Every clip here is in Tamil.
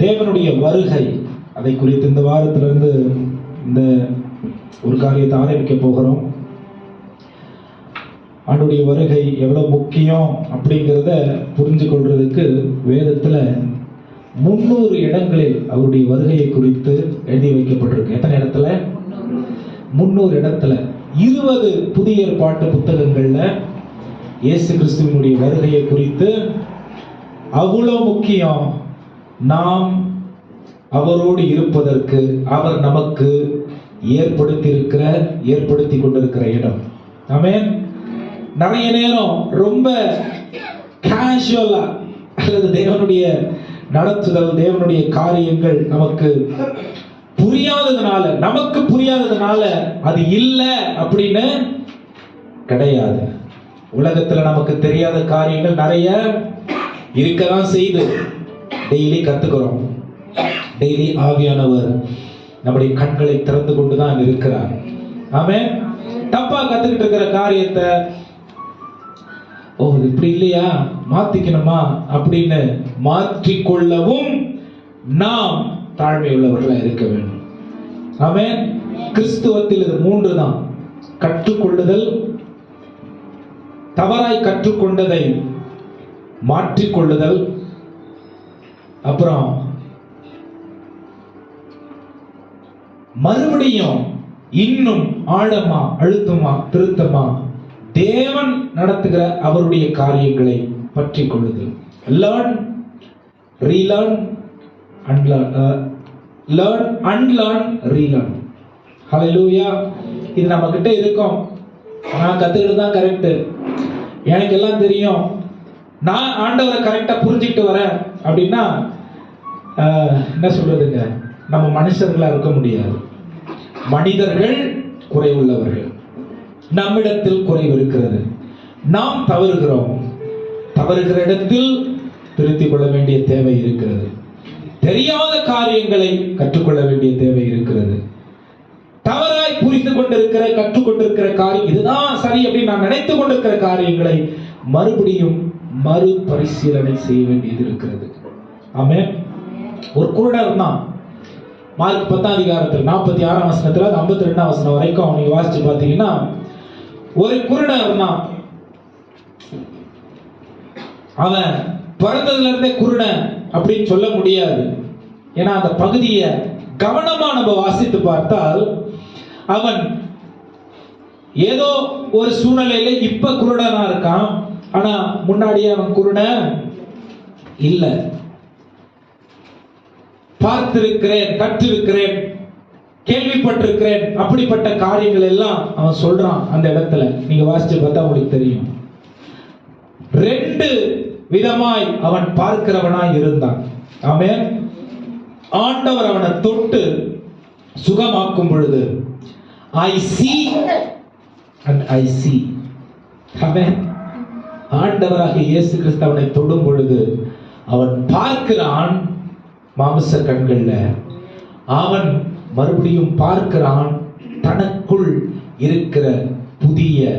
தேவனுடைய வருகை, அதை குறித்து இந்த வாரத்திலிருந்து இந்த ஒரு காரியத்தை ஆரம்பிக்க போகிறோம். ஆண்டுடைய வருகை எவ்வளவு முக்கியம் அப்படிங்கிறத புரிஞ்சு கொள்றதுக்கு வேதத்துல 300 இடங்களில் அவருடைய வருகையை குறித்து எழுதி வைக்கப்பட்டிருக்கு. எத்தனை இடத்துல? 300 இடத்துல. 20 புதிய ஏற்பாட்டு புத்தகங்கள்ல இயேசு கிறிஸ்துவினுடைய வருகையை குறித்து அவ்வளவு முக்கியம், நாம் அவரோடு இருப்பதற்கு அவர் நமக்கு ஏற்படுத்தி கொண்டிருக்கிற இடம். ஆமென். நிறைய நேரம் ரொம்ப கேஷுவலா அல்லது தேவனுடைய நடத்துதல், தேவனுடைய காரியங்கள் நமக்கு புரியாததுனால அது இல்லை அப்படின்னு கிடையாது. உலகத்துல நமக்கு தெரியாத காரியங்கள் நிறைய இருக்கதான் செய்து டெய்லி கத்துக்கிறோம். டெய்லி ஆவியானவர் நம்முடைய கண்களை திறந்து கொண்டுதான் இருக்கிறார். ஆமென். தப்பா கத்துக்கிட்டு இருக்கிற காரியத்தை, ஓ இது இப்படி இல்லையா, மாத்திக்கணுமா அப்படின்னு மாற்றிக்கொள்ளவும் நாம் தாழ்மை உள்ளவர்களா இருக்க வேண்டும். ஆமென். கிறிஸ்துவத்தில் இது 3 தான்: கற்றுக்கொள்ளுதல், தவறாய் கற்றுக்கொண்டதை மாற்றிக்கொள்ளுதல், அப்புறம் மறுபடியும் இன்னும் ஆழமா, அழுத்தமா, திருத்தமா தேவன் நடத்துகிற அவருடைய காரியங்களை பற்றி கொள்ளுதல். Learn, relearn, learn, unlearn, relearn. Hallelujah. இது நம்ம கிட்ட இருக்கும். நான் கத்துக்கிட்டு தான் கரெக்ட், எனக்கு எல்லாம் தெரியும், நான் ஆண்டவரை கரெக்டா புரிஞ்சுக்கிட்டு வரேன் அப்படின்னா என்ன சொல்றதுங்க, நம்ம மனுஷர்களா இருக்க முடியாது. மனிதர்கள் குறைவுள்ளவர்கள், நம்மிடத்தில் குறைவு இருக்கிறது, நாம் தவறுகிறோம், தவறுகிற இடத்தில் திருத்திக் கொள்ள வேண்டிய தேவை இருக்கிறது, தெரியாத காரியங்களை கற்றுக்கொள்ள வேண்டிய தேவை இருக்கிறது, தவறாய் புரிந்து கொண்டிருக்கிற கற்றுக்கொண்டிருக்கிற காரியம் இதுதான் சரி அப்படின்னு நான் நினைத்து கொண்டிருக்கிற காரியங்களை மறுபடியும் மறுபரிசீலனை செய்ய வேண்டியது இருக்கிறது. ஆமென். ஒரு குருடர் தான். மார்க் 10 அதிகாரத்தில் 46 வசனத்துல 52 வசனம் வரைக்கும் நீங்க வாசிச்சு பார்த்தீங்கன்னா, ஒரு குருடர் தான். அவன் பிறந்ததுல இருந்தே குருடன் அப்படின்னு சொல்ல முடியாது. ஏன்னா அந்த பகுதியை கவனமா நம்ம வாசித்து பார்த்தால், அவன் ஏதோ ஒரு சூழ்நிலையில இப்ப குருடனா இருக்கான், ஆனா முன்னாடியே அவன் குருடன் இல்ல. பார்த்திருக்கிறேன், கற்றிருக்கிறேன், கேள்விப்பட்டிருக்கிறேன், அப்படிப்பட்ட காரியங்கள் எல்லாம் அவன் சொல்றான். அந்த இடத்துல நீங்க வாசிச்சு பார்த்தா உங்களுக்கு தெரியும். 2 விதமாய் அவன் பார்க்கிறவனாய் இருந்தான். ஆமென். ஆண்டவர் அவனை தொட்டு சுகமாக்கும் பொழுது I see and I see. ஆமென். ஆண்டவராகிய இயேசு கிறிஸ்து அவனை தொடும் பொழுது அவன் பார்க்கிறான் மாம்ச கண்கள்ல. அவன் மறுபடியும் பார்க்கிறான் தனக்குள் இருக்கிற புதிய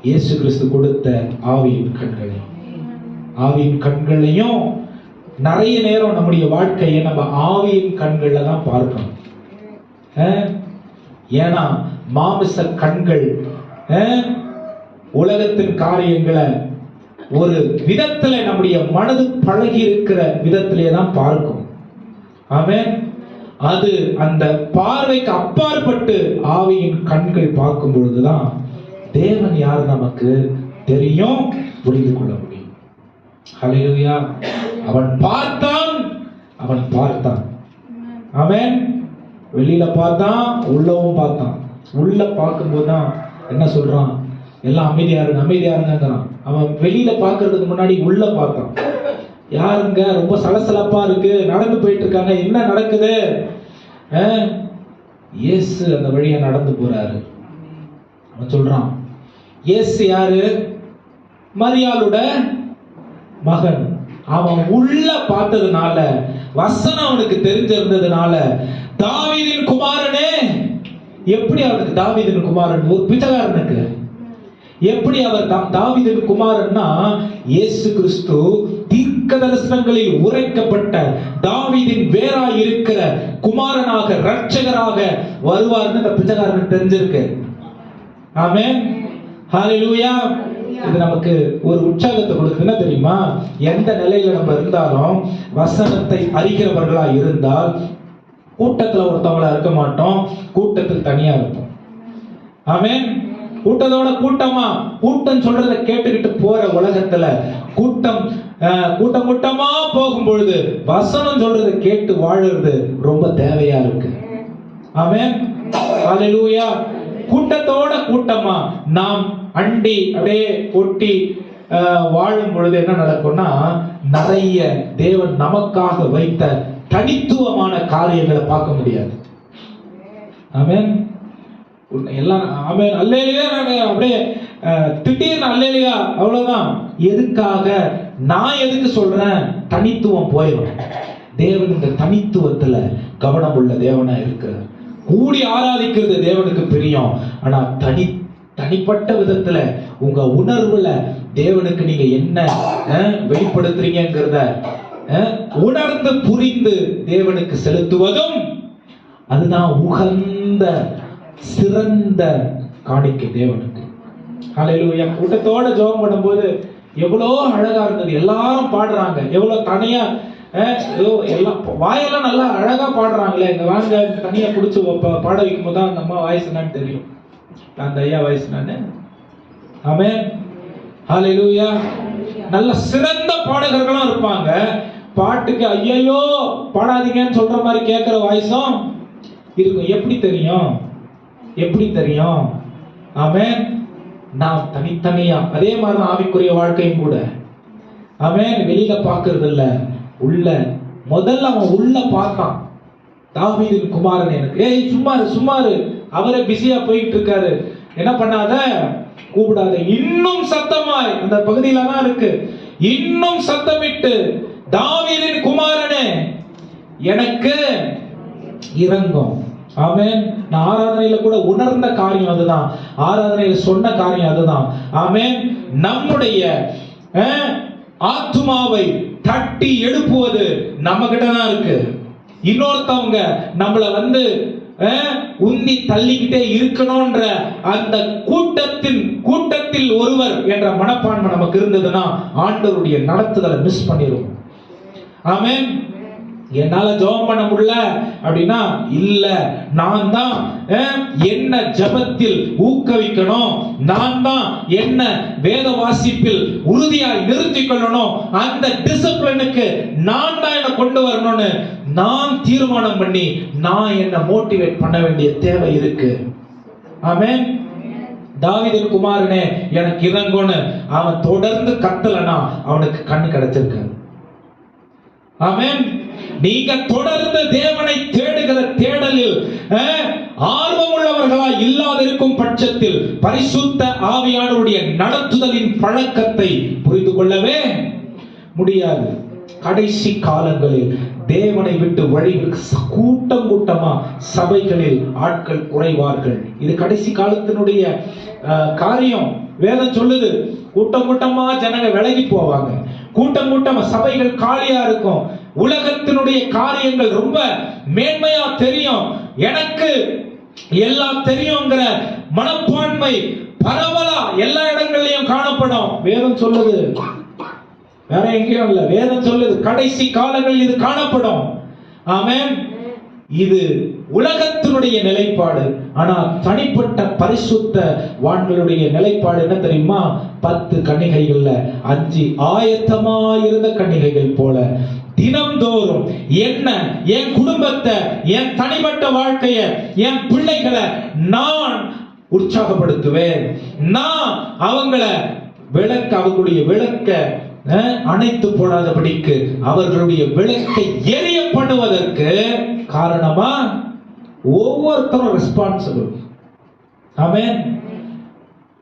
இயேசு கிறிஸ்து கொடுத்த ஆவியின் கண்களை. ஆவியின் கண்களையும் நிறைய நேரம் நம்முடைய வாழ்க்கையை நம்ம ஆவியின் கண்கள்ல தான் பார்க்கணும். ஏன்னா மாமிச கண்கள் உலகத்தின் காரியங்களை ஒரு விதத்துல நம்முடைய மனது பழகி இருக்கிற விதத்திலே தான் பார்க்கும். ஆமென். அது அந்த பார்வைக்கு அப்பாற்பட்டு ஆவியின் கண்கள் பார்க்கும் பொழுதுதான் தேவன் யார் நமக்கு தெரியும், புரிந்து கொள்ள முடியும். ஹல்லேலூயா. அவன் பார்த்தான். ஆமென். வெளியில பார்த்தான், உள்ளவும் பார்த்தான். உள்ள பார்க்கும்போது தான் என்ன சொல்றான், எல்லாம் அமைதியா இருங்கிறான். அவன் வெளியில பார்க்கறதுக்கு முன்னாடி உள்ள பார்த்தான். யாருங்க ரொம்ப சலசலப்பா இருக்கு, நடந்து போயிட்டு இருக்காங்க, என்ன நடக்குது? இயேசு அந்த வழியா நடந்து போறாரு. அவன் சொல்றான், இயேசு யாரு? மரியாளோட மகன். அவன் உள்ள பார்த்ததுனால, வசனம் அவனுக்கு தெரிஞ்சிருந்ததுனால, தாவீதின் குமாரனே. எப்படி அவனுக்கு தாவீதின் குமாரன்? ஒரு பிச்சைக்காரனுக்கு எப்படி அவர் தாவீதின் குமாரன்னா, இயேசு கிறிஸ்து தீர்க்க தீர்க்க தரிசனங்களில் உரைக்கப்பட்ட தாவீதின் வேராய் இருக்கிற குமாரனாக இரட்சகராக வருவார்னு இந்த பிச்சைக்காரனுக்கு தெரிஞ்சிருக்கு. ஆமென், ஹalleluya. இது நமக்கு ஒரு உற்சாகத்தை கொடுக்குதுன்னா தெரியுமா? எந்த நிலையில நம்ம இருந்தாலும் வசனத்தை அறிகிறவர்களா இருந்தால் கூட்டத்துல ஒருத்தவங்களா இருக்க மாட்டோம், கூட்டத்தில் தனியா இருப்போம். ஆமென். கூட்டத்தோட கூட்டமா, கூட்டம் சொல்றதை கேட்டுக்கிட்டு போற உலகத்துல கூட்டம் கூட்டமா போகும் பொழுது வசனம் சொல்றதை கேட்டு வாழுறது ரொம்ப தேவையா இருக்கு. ஆமென், ஹalleluya. கூட்டத்தோட கூட்டமா நாம் அண்டி அப்படியே ஒட்டி வாழும் பொழுது என்ன நடக்கும்னா, நிறைய தேவன் நமக்காக வைத்த தனித்துவமான காரியங்களை பார்க்க முடியாது. ஆமென். எல்லாம் ஆமென் அல்லேலூயா. அப்படியே திடீர்னு அல்லேலூயா அவ்வளவுதான். எதுக்காக? நான் எதுக்கு சொல்றேன்? தனித்துவம் போயிடும். தேவன் இந்த தனித்துவத்துல கவனம் உள்ள தேவனா இருக்கிறார். கூடி ஆராதிக்கிறது தேவனுக்கு பிரியம். ஆனா தனிப்பட்ட விதத்துல உங்க உணர்வுல தேவனுக்கு நீங்க என்ன வெளிப்படுத்துறீங்கிறத உணர்ந்து புரிந்து தேவனுக்கு செலுத்துவதும் அதுதான் உகந்த சிறந்த காணிக்கை தேவனுக்கு. ஹல்லேலூயா. கூட்டத்தோட ஜெபம் பண்ணும்போது எவ்வளோ அழகா இருந்தது. எல்லாரும் பாடுறாங்க. எவ்வளவு தனியா எல்லாம் வாயெல்லாம் நல்லா அழகா பாடுறாங்களே. இங்க வாங்க தனியா பிடிச்சி பாட வைக்கும் போது தான் அந்த அம்மா வாய்ஸ் என்னன்னு தெரியும், அந்த ஐயா வாய்ஸ் என்னன்னு. ஆமென், ஹல்லேலூயா. நல்ல சிறந்த பாடகர்களும் இருப்பாங்க. பாட்டுக்கு ஐயோ பாடாதீங்கன்னு சொல்ற மாதிரி கேட்கிற வாய்ஸும் இருக்கும். எப்படி தெரியும்? எப்படி தெரியும்? ஆமென். நாம் தனித்தனியா அதே மாதிரிதான் ஆவிக்குரிய வாழ்க்கையும் கூட. ஆமென். வெளியில பாக்குறது இல்ல, உள்ள. முதல்ல அவன் உள்ள பார்த்தான். தாவீதின் குமாரன் எனக்கு. ஏய் சும்மாரு அவரே பிஸியா போயிட்டு இருக்காரு, என்ன பண்ணாத, கூப்பிடாத. இன்னும் சத்தமாய் அந்த பகுதியில தான் இருக்கு. இன்னும் சத்தமிட்டு தாவீதின் குமாரனே எனக்கு இரங்கும். ஆமென். நான் ஆராதனையில கூட உணர்ந்த காரியம் அதுதான். ஆராதனையில சொன்ன காரியம் அதுதான். ஆமென். நம்முடைய ஆத்துமாவை தட்டி எழுப்புவது நம்ம கிட்ட தான் இருக்கு. இன்னொருத்தவங்க நம்மள உந்தி தள்ளிக்கிட்டே இருக்கணும்ன்ற அந்த கூட்டத்தில் ஒருவர் என்ற மனப்பான்மை நமக்கு இருந்ததுன்னா ஆண்டவருடைய நடத்துதலை மிஸ் பண்ணிடுவோம். ஆமென். என்னால ஜெபம் பண்ண முடியல அப்படின்னா இல்ல, நான் தான் என்ன ஜெபத்தில் ஊக்குவிக்கணும், நான் தான் என்ன வேத வாசிப்பில் உறுதியாய் நிறுத்திக் கொள்ளணும், அந்த டிசிப்ளினுக்கு நான் தான் என்ன கொண்டு வரணும்னு நான் தீர்மானம் பண்ணி நான் என்ன மோட்டிவேட் பண்ண வேண்டிய தேவை இருக்கு. ஆமென். தாவீதின் குமாரனே எனக்கு இறங்குன்னு அவன் தொடர்ந்து கத்தலனா அவனுக்கு கண்ணு கிடைச்சிருக்காது. ஆமென். நீங்க தொடர்ந்து தேவனை தேடுகிற தேடலில் ஆர்வமுள்ளவர்களா இல்லாதிருக்கும் பட்சத்தில் பரிசுத்த ஆவியானவருடைய நடத்துதலின் பழக்கத்தை புரிந்து கொள்ளவே முடியாது. கடைசி காலங்களில் தேவனை விட்டு வழிகளுக்கு கூட்டமா சபைகளில் ஆட்கள் குறைவார்கள். இது கடைசி காலத்தினுடைய காரியம். வேதம் சொல்லுது, கூட்டமா ஜனங்க விலகி போவாங்க, கூட்டமா சபைகள் காலியா இருக்கும். உலகத்தினுடைய காரியங்கள் ரொம்ப மேன்மையா தெரியும், எனக்கு எல்லாம் தெரியும்ங்கிற மனப்பான்மை பரவலா எல்லா இடங்களிலும் காணப்படும். வேதம் சொல்லுது, வேற எங்கேயும் இல்ல, வேதம் சொல்லுது கடைசி காலங்களில் இது காணப்படும். ஆமென். இது உலகத்தினுடைய நிலைப்பாடு. ஆனா தனிப்பட்ட பரிசுத்த வான்களுடைய நிலைப்பாடு என்ன தெரியுமா? 10 கன்னிகைகள்ல 5 ஆயத்தமாயிருந்த கன்னிகைகள் போல தினம்தோறும் என்ன, என் குடும்பத்தை, என் தனிப்பட்ட வாழ்க்கைய, என் பிள்ளைகளை நான் உற்சாகப்படுத்துவேன். நான் அவங்களுடைய விளக்க அணைத்து போடாதபடிக்கு அவர்களுடைய விளக்கை எரிய பண்ணுவதற்கு காரணமா ஒவ்வொருத்தரும் ரெஸ்பான்சிபிள். ஆமென்.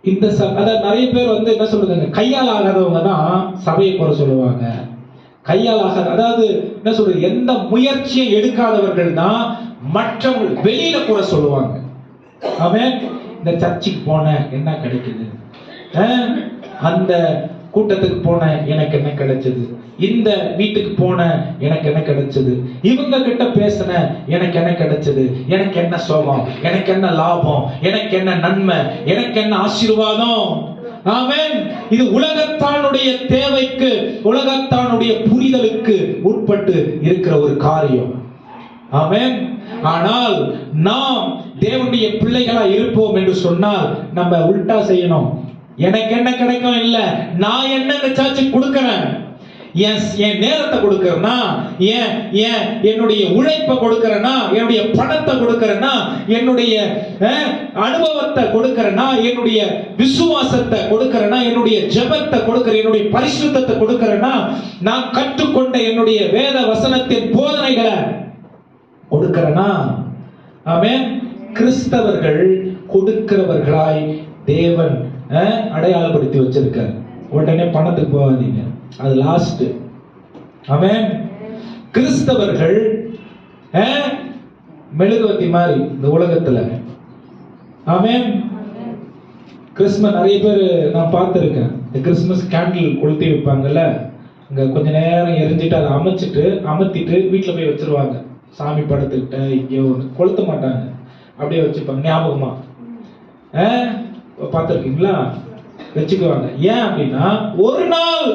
இந்த நிறைய பேர் என்ன சொல்றாங்க, கையால் ஆகாதவங்க தான் சபையை குறை சொல்லுவாங்க. கையால் ஆகாத, அதாவது என்ன சொல்றது, எந்த முயற்சியும் எடுக்காதவர்கள் தான் மற்றவங்க வெளியில குறை சொல்லுவாங்க. ஆமென். இந்த சர்ச்சுக்கு போன என்ன கிடைக்குது, அந்த கூட்டத்துக்கு போன எனக்கு என்ன கிடைச்சது, இந்த வீட்டுக்கு போன எனக்கு என்ன கிடைச்சது, இவங்க கிட்ட பேசின எனக்கு என்ன கிடைச்சது, எனக்கு என்ன சோகம், எனக்கு என்ன லாபம், எனக்கு என்ன நன்மை, எனக்கு என்ன ஆசீர்வாதம். ஆமென். இது உலகத்தானுடைய தேவைக்கு, உலகத்தானுடைய புரிதலுக்கு உட்பட்டு இருக்கிற ஒரு காரியம். ஆமென். ஆனால் நாம் தேவனுடைய பிள்ளைகளா இருப்போம் என்று சொன்னால் நம்ம உல்டா செய்யணும். எனக்கு என்ன கிடைக்கும் இல்ல, நான் என்ன இந்த சர்ச்சுக்கு கொடுக்கிறேன், என் நேரத்தை கொடுக்கிறேன்னா, என்னுடைய உழைப்பை கொடுக்கிறேன்னா, என்னுடைய பணத்தை கொடுக்கிறேன்னா, என்னுடைய அனுபவத்தை கொடுக்கிறேன்னா, என்னுடைய விசுவாசத்தை கொடுக்கிறேன்னா, என்னுடைய ஜெபத்தை கொடுக்கிறேன், என்னுடைய பரிசுத்தத்தை கொடுக்கிறேன்னா, நான் கற்றுக்கொண்ட என்னுடைய வேத வசனத்தின் போதனைகளை கொடுக்கிறேன்னா. ஆமென். கிறிஸ்தவர்கள் கொடுக்கிறவர்களாய் தேவன் அடையாளப்படுத்தி வச்சிருக்கார். உடனே பணத்துக்கு போகாதீங்க, அது லாஸ்ட். ஆமென். கிறிஸ்தவர்கள் மெழுகுவத்தி மாதிரி இந்த உலகத்துல. ஆமென். கிறிஸ்மஸ் நிறைய பேர் நான் பார்த்துருக்கேன். இந்த கிறிஸ்மஸ் கேண்டில் கொளுத்தி வைப்பாங்கல்ல, அங்க கொஞ்ச நேரம் எரிஞ்சிட்டு அதை அமர்த்திட்டு வீட்டில் போய் வச்சிருவாங்க. சாமி படத்துக்கிட்ட இங்கே ஒன்று கொளுத்த மாட்டாங்க, அப்படியே வச்சுப்பாங்க ஞாபகமா. பார்த்துருக்கீங்களா? வச்சுக்குவாங்க. ஏன் அப்படின்னா ஒரு நாள்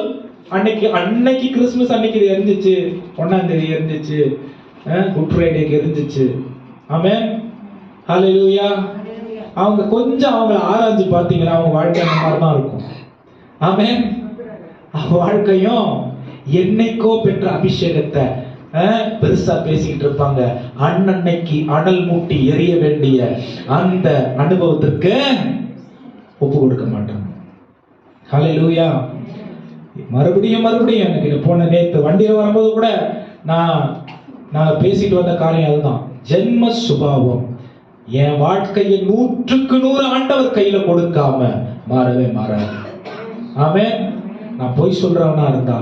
அன்னைக்கு கிறிஸ்மஸ் அன்னைக்கு இது எரிஞ்சிச்சு, 1ஆம் தேதி எரிஞ்சிச்சு, குட் ஃப்ரைடேக்கு எரிஞ்சிச்சு. ஆமென். ஹல்லேலூயா. அவங்க கொஞ்சம் அவங்கள ஆராய்ச்சி பார்த்தீங்கன்னா அவங்க வாழ்க்கை அந்த மாதிரி தான் இருக்கும். ஆமென். அவங்க வாழ்க்கையும் என்னைக்கோ பெற்ற அபிஷேகத்தை பெருசா பேசிக்கிட்டு இருப்பாங்க. அன்னைக்கு அனல் மூட்டி எரிய வேண்டிய அந்த அனுபவத்திற்கு ஒப்பு கொடுக்க மாட்டாங்க. ஹல்லேலூயா. மறுபடியும் எனக்கு போன நேத்து வண்டியில வரும்போது கூட நான் பேசிட்டு வந்த காரியம் அதுதான். ஜென்ம சுபாவம் என் வாழ்க்கையை 100க்கு 100 ஆண்டவர் கையில கொடுக்காம மாறவே மாறாது. ஆமென். நான் போய் சொல்றவனா இருந்தா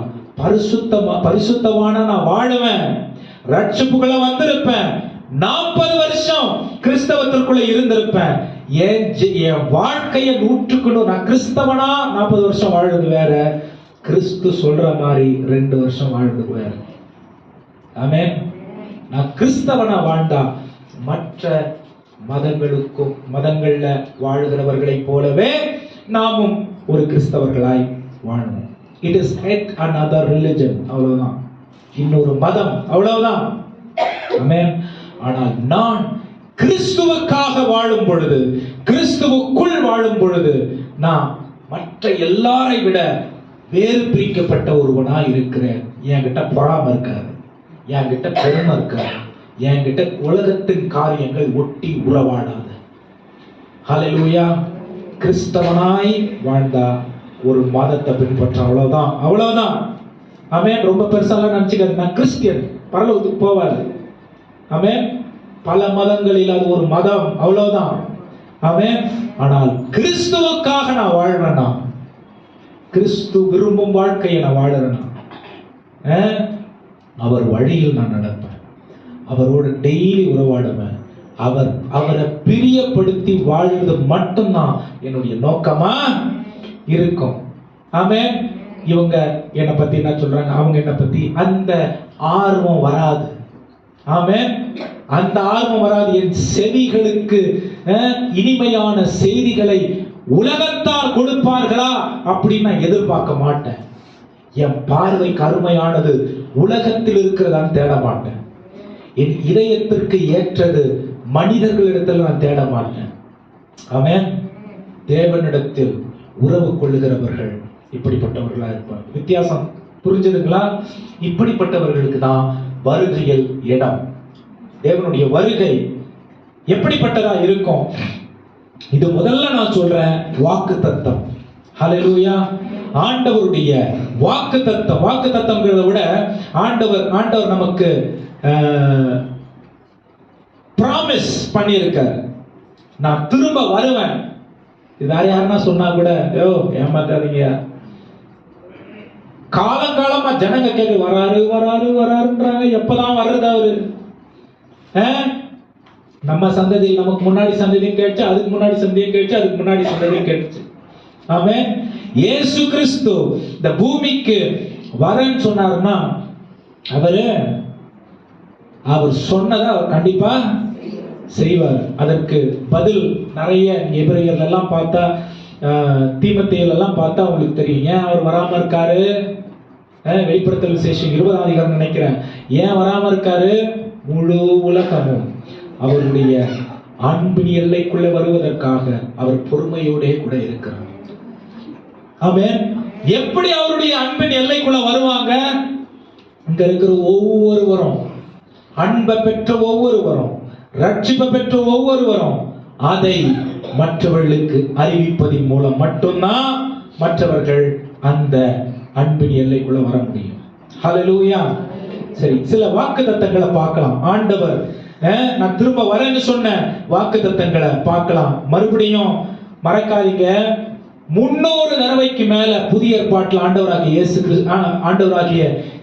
பரிசுத்தமான நான் வாழுவேன், ரட்சிப்புகளை வந்திருப்பேன், 40 வருஷம் கிறிஸ்தவத்திற்குள்ள இருந்திருப்பேன். என் வாழ்க்கையை 100க்கு 100 நான் கிறிஸ்தவனா 40 வருஷம் வாழ்றது வேற, கிறிஸ்து சொல்ற மாதிரி 2 வருஷம் வாழ்றது வேற. ஆமென். நான் கிறிஸ்தவனா வாழ்ந்தா மற்ற மதங்கள்ல வாழுகிறவர்களை போலவே நாமும் ஒரு கிறிஸ்தவர்களாய் வாழணும். It is yet another religion, அவ்வளவுதான், இன்னொரு மதம், அவ்வளவுதான். ஆமென். ஆனால் நான் கிறிஸ்துவுக்காக வாழும் பொழுது, கிறிஸ்துவுக்குள் வாழும் பொழுது நான் மற்ற எல்லாரை விட வேறு பிரிக்கப்பட்ட ஒருவனா இருக்கிறேன். என்கிட்ட பொறாமை இருக்காது, என்கிட்ட பெருமை இருக்காது, என்கிட்ட உலகத்தின் காரியங்கள் ஒட்டி உறவாடாது. ஹல்லேலூயா. கிறிஸ்தவனாய் வாழ்ந்தா ஒரு மதத்தை பின்பற்ற, அவ்வளவுதான். ஆமென். ரொம்ப பெருசாலாம் நினைச்சுக்காது. நான் கிறிஸ்டியன், பரலோகத்துக்கு போவாரு. ஆமென். பல மதங்களில் அது ஒரு மதம், அவ்வளவுதான். ஆமென். ஆனால் கிறிஸ்துவுக்காக நான் வாழ்றேன்னா, கிறிஸ்து விரும்பும் வாழ்க்கையை நான் வாழறேன்னா, அவர் வழியில் நான் நடப்பேன், அவரோடு டெய்லி உறவாடுவேன், அவரை பிரியப்படுத்தி வாழ்வது மட்டும்தான் என்னுடைய நோக்கமா இருக்கும். ஆமென். இவங்க என்னை பத்தி என்ன சொல்றாங்க, அவங்க என்ன பத்தி, அந்த ஆர்வம் வராது. ஆமென். அந்த ஆர்வம் வராது. என் செவிகளுக்கு இனிமையான செய்திகளை உலகத்தார் கொடுப்பார்களா அப்படின்னு நான் எதிர்பார்க்க மாட்டேன். என் பார்வை கருமையானது உலகத்தில் இருக்கிறதான்னு தேட மாட்டேன். என் இதயத்திற்கு ஏற்றது மனிதர்களிடத்தில் நான் தேட மாட்டேன். ஆமென். தேவனிடத்தில் உறவு கொள்ளுகிறவர்கள் இப்படிப்பட்டவர்களா இருப்பார். வித்தியாசம் புரிஞ்சதுங்களா? இப்படிப்பட்டவர்களுக்கு தான் வருகையில் இடம். தேவனுடைய வருகை எப்படிப்பட்டதா இருக்கும்? இது முதல்ல நான் சொல்றேன், வாக்குத்தத்தம். ஹல்லேலூயா. ஆண்டவருடைய வாக்குத்தத்தம். வாக்குத்தத்தம்ங்கிறத விட ஆண்டவர் நமக்கு பிராமிஸ் பண்ணியிருக்கார். நான் திரும்ப வருவேன். இது வேற யாருன்னா சொன்னா கூட ஏமாத்தாதீங்க. காலங்காலமா ஜனங்க கேட்க வராருன்றாங்க. எப்பதான் வர்றது அவரு? நம்ம சந்ததியில் நமக்கு முன்னாடி சந்ததியும் கேட்டுச்சு, அதுக்கு முன்னாடி சந்ததியும் கேட்டுச்சு, அதுக்கு முன்னாடி சந்ததியும் கேட்டுச்சு. ஆமென். இயேசு கிறிஸ்து இந்த பூமிக்கு வரேன்னு சொன்னாருன்னா அவர் சொன்னதை அவர் கண்டிப்பா செய்வார். அதற்கு பதில் நிறைய எபிரேயர்கள் எல்லாம் பார்த்தா, தீமோத்தேயுல எல்லாம் பார்த்தா உங்களுக்கு தெரியும் ஏன் அவர் வராம இருக்காரு. வெளிப்படுத்தல் விசேஷம் 20ஆம் அதிகாரம் நினைக்கிறேன். ஏன் வராம இருக்காரு? முழு உலகமும் அவருடைய அன்பின் எல்லைக்குள்ள வருவதற்காக அவர் பொறுமையோட கூட இருக்கிறார். ஆமென். எப்படி அவருடைய அன்பின் எல்லைக்குள்ள வருவாங்க? இங்க இருக்கிற ஒவ்வொருவரும், அன்பை பெற்ற ஒவ்வொருவரும், ரட்சிப்பை பெற்ற ஒவ்வொருவரும் அதை மற்றவர்களுக்கு அறிவிப்பதின் மூலம் மட்டும்தான் மற்றவர்கள் அந்த அன்பின் எல்லைக்குள்ள வர முடியும். ஹல்லேலூயா. சரி, சில வாக்குத்தத்தங்களை பார்க்கலாம். ஆண்டவர் நான் திரும்ப வரேன்னு சொன்ன வாக்குத்தத்தங்களை பார்க்கலாம். மறுபடியும் மறக்காதீங்க, 300 தடவைக்கு மேல புதிய ஏற்பாட்டில் ஆண்டவராகிய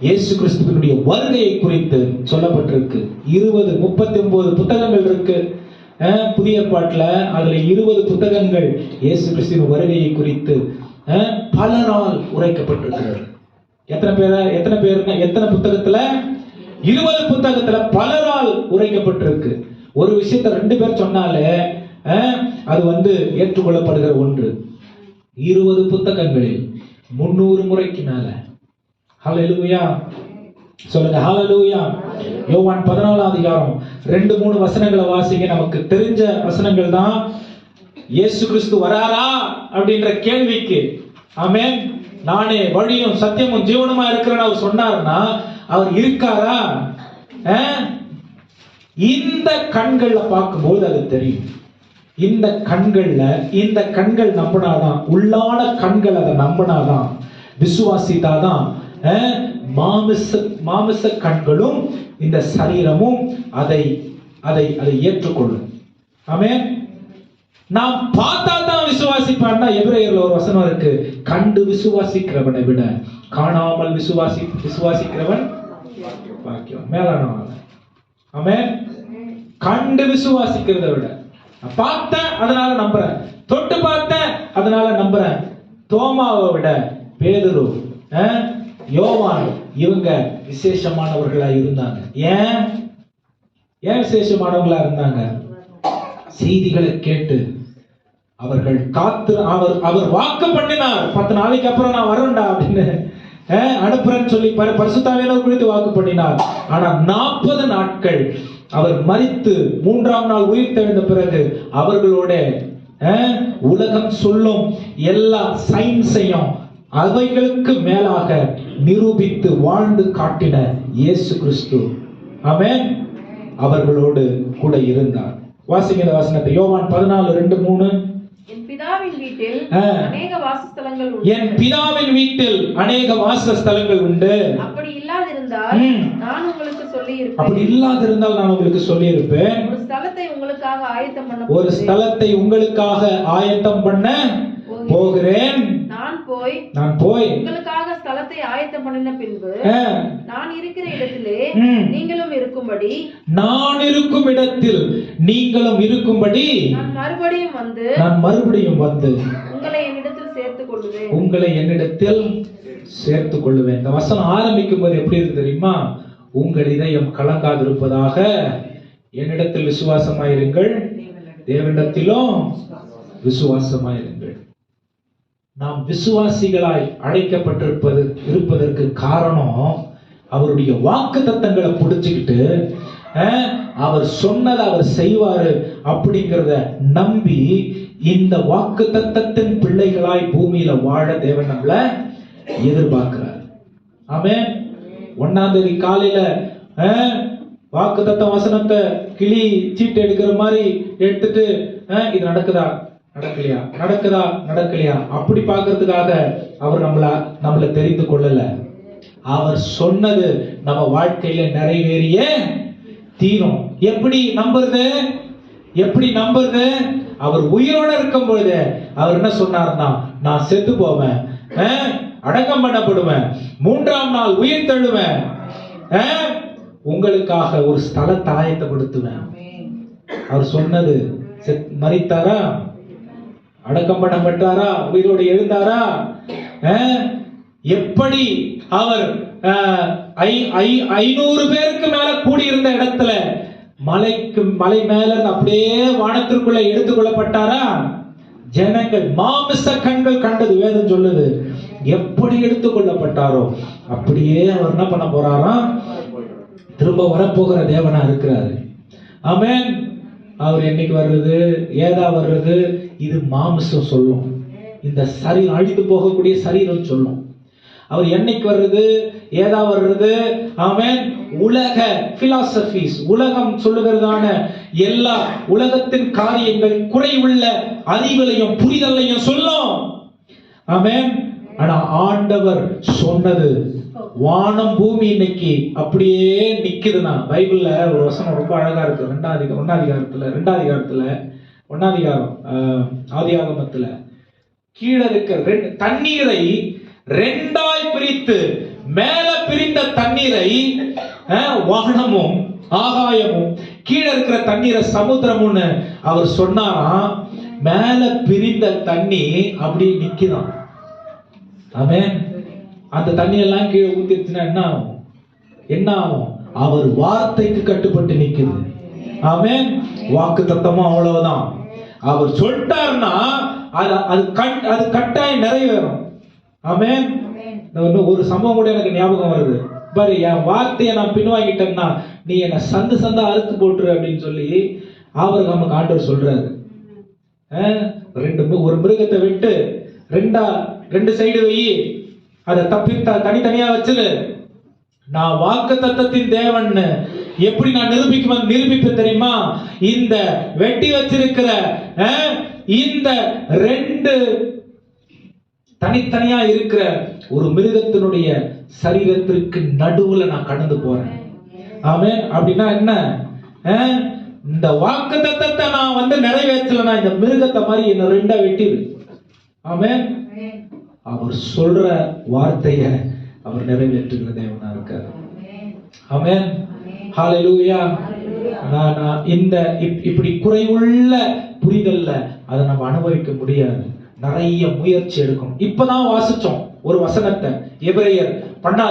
இயேசு கிறிஸ்துவினுடைய வருகையை குறித்து சொல்லப்பட்டிருக்கு. 39 புத்தகங்கள் இருக்கு புதிய ஏற்பாட்டில். அதுல 20 புத்தகங்கள் இயேசு கிறிஸ்துவின் வருகையை குறித்து பலரால் உரைக்கப்பட்டிருக்கிறது. எத்தனை புத்தகத்துல? 20 புத்தகத்துல பலரால் உரைக்கப்பட்டிருக்கு. ஒரு விஷயத்தை 2 பேர் சொன்னாலே அது ஏற்றுக்கொள்ளப்படுகிற ஒன்று. 20 புத்தகங்களில் 300 முறைக்கு மேல. ஹல்லேலூயா சொல்லுங்க, ஹல்லேலூயா. யோவான் 14ஆம் அதிகாரம் 2-3 வசனங்களை வாசிங்க. நமக்கு தெரிஞ்ச வசனங்கள் தான். இயேசு கிறிஸ்து வராரா அப்படின்ற கேள்விக்கு ஆமென், நானே வழியும் சத்தியமும் ஜீவனுமா இருக்கிறேன்னு அவர் சொன்னார்னா அவர் இருக்காரா? இந்த கண்கள்ல பார்க்கும்போது அது தெரியும். இந்த கண்கள் நம்பினாதான், உள்ளான கண்கள் அதை நம்பினாதான், விசுவாசித்தாதான் மாமிச கண்களும் இந்த சரீரமும் அதை ஏற்றுக்கொள்ளும். ஆமென். நாம் பார்த்தா தான் விசுவாசிப்பான்னா எபிரேயர்ல ஒரு வசனம் இருக்கு, கண்டு விசுவாசிக்கிறவனை விட காணாமல் விசுவாசிக்கிறவன் பாக்கியம் மேலானவன். ஆமென். கண்டு விசுவாசிக்கிறதை விட, பார்த்தேன் அதனால நம்புறேன், தொட்டு பார்த்தேன் அதனால நம்புறேன். தோமாவை விட பேதுரு, யோவான் இவங்க விசேஷமானவர்களா இருந்தாங்க. ஏன் விசேஷமானவர்களா இருந்தாங்க? செய்திகளை கேட்டு அவர்கள் அவர் வாக்கு பண்ணினார், 10 நாளைக்கு அப்புறம் நான் வரேன்டா அப்படின்னு அனுப்புறேன்னு சொல்லி பரிசுத்தாவியானவர் குறித்து வாக்கு பண்ணினார். ஆனா 40 நாட்கள் அவர் மரித்து 3ஆம் நாள் உயிர் தெழுந்த பிறகு அவர்களோட உலகம் சொல்லும் எல்லா சயின்ஸையும் அவைகளுக்கு மேலாக நிரூபித்து வாழ்ந்து காட்டின இயேசு கிறிஸ்து ஆமென் அவர்களோடு கூட இருந்தார். வாசிங்க இந்த வசனத்தை. யோவான் 14:2-3. என் பிதாவின் வீட்டில் அநேக வாசஸ்தலங்கள் உண்டு. அப்படி இல்லாதிருந்தால் நான் உங்களுக்கு சொல்லி இருப்பேன். ஒரு ஸ்தலத்தை உங்களுக்காக ஆயத்தம் பண்ண போகிறேன். நான் போய் உங்களுக்காக ஸ்தலத்தை ஆயத்தம் பண்ணின பின்பு நான் இருக்கிற இடத்திலே நீங்களும் இருக்கும்படி நான் மறுபடியும் வந்து உங்களை என்னிடத்தில் சேர்த்துக் கொள்ளுவேன். இந்த வசனம் ஆரம்பிக்கும் போது எப்படி இருக்கு தெரியுமா? உங்கள் இதயம் கலங்காதிருப்பதாக என்னிடத்தில் விசுவாசமாயிருங்கள், தேவனிடத்திலும் விசுவாசமாயிருங்கள். நாம் விசுவாசிகளாய் அழைக்கப்பட்டிருப்பதற்கு காரணம் அவருடைய வாக்குத்தத்தங்களை பிடிச்சுக்கிட்டு அவர் சொன்னதை அவர் செய்வாரு அப்படிங்கிறத நம்பி இந்த வாக்குத்தத்தத்தின் பிள்ளைகளாய் பூமியில வாழ தேவன் நம்மள எதிர்பார்க்கிறார். ஆமென். 1ஆம் தேதி காலையில வாக்குத்தத்த வசனத்தை கிளி சீட்டு எடுக்கிற மாதிரி எடுத்துட்டு இது நடக்கலையா அப்படி பார்க்கறதுக்காக அவர் நம்மள தெரிந்து கொள்ளல. அவர் சொன்னது நம்ம வாழ்க்கையில நிறைவேறிய தீரும். எப்படி நம்புறது? அவர் உயிரோட இருக்கும் பொழுது அவர் என்ன சொன்னார்னா, நான் செத்து போவேன், அடக்கம் பண்ணப்படுவேன், 3ஆம் நாள் உயிர் தழுவேன், உங்களுக்காக ஒரு ஸ்தலத்தை ஆயத்தப்படுத்துவேன். அவர் சொன்னது மரித்தாரா, அடக்கம் பண்ணப்பட்டாரா, உயிரோடு எழுந்தாரா? எப்படி அவர் 500 பேருக்கு மேல கூடியிருந்த இடத்துல மலை மேல அப்படியே வானத்திற்குள்ள எடுத்துக்கொள்ளப்பட்டாரா? ஜனங்கள் மாமிச கண்கள் கண்டது, வேதம் சொல்லுது. எப்படி எடுத்துக்கொள்ளப்பட்டாரோ அப்படியே அவர் என்ன பண்ண போறாராம்? திரும்ப வரப்போகிற தேவனா இருக்கிறாரு. ஆமென். அவர் என்னைக்கு வர்றது, ஏதா வர்றது, இது மாமிசம் சொல்லும். இந்த சரீரம், அழிந்து போகக்கூடிய சரீரம் சொல்லும். அவர் என்னைக்கு வர்றது, ஏதா வர்றது, ஆமென், உலக பிலாசபிஸ், உலகம் சொல்லுகிறதான எல்லா உலகத்தின் காரியங்கள் குறைவுள்ள அறிவிலையும் புரிதலையும் சொல்லும். ஆமென். ஆனா ஆண்டவர் சொன்னது, வானம் பூமி இன்னைக்கு அப்படியே நிக்குதுன்னா, பைபிள்ல ஒரு வசனம் ரொம்ப அழகா இருக்கு. 1 அதிகாரம் ஆதியாகமத்துல கீழே இருக்க தண்ணீரை ரெண்டாய் பிரித்து, மேல பிரிந்த தண்ணீரை வானமும் ஆகாயமும், கீழே இருக்கிற தண்ணீரை சமுத்திரம்னு அவர் சொன்னாராம். மேல பிரிந்த தண்ணி அப்படி நிக்குதான். ஆமென். அந்த தண்ணி எல்லாம் கீழே ஊத்திருச்சுன்னா என்ன ஆகும்? அவர் வார்த்தைக்கு கட்டுப்பட்டு நிக்குது. ஆமென். வாக்கு தத்தமும் அவ்வளவுதான். அவர் சொல்லிட்டாருன்னா அது கட்டாயம் நிறைவேறும். ஆமென். ஒரு சம்பவம் கூட எனக்கு ஞாபகம் வருது. பாரு, என் வார்த்தையை நான் பின்வாங்கிட்டேன்னா நீ என்ன சந்தா அறுத்து போட்டுரு அப்படின்னு சொல்லி ஆபிரகாமுக்கு ஆண்டவர் சொல்றாரு. ஒரு மிருகத்தை விட்டு ரெண்டு சைடு வை, அதை தனித்தனியா வச்சிரு. நான் வாக்கு தத்தத்தின் தேவன் எப்படி நான் நிரூபிப்பேன் தெரியுமா? இந்த வெட்டி வச்சிருக்கிற இந்த 2 தனித்தனியா இருக்கிற ஒரு மிருகத்தினுடைய சரீரத்திற்கு நடுவுல நான் கடந்து போறேன். ஆமென். அப்படின்னா என்ன? இந்த வாக்கு தத்தத்தை நான் நிறைவேற்றலனா இந்த மிருகத்தை மாதிரி என்ன 2 வெட்டிடு. ஆமென். அவர் சொல்ற வார்த்தைய அவர் நிறைவேற்றுகிற தேவனா இருக்கார். ஆமென். ஹalleluya. இந்த இப்படி குறைவுள்ள புரிதல்ல அதை நம்ம அனுபவிக்க முடியாது. நிறைய முயற்சி எடுக்கணும். இப்பதான் வாசிச்சோம் ஒரு வசனத்தை, எபிரேயர் 12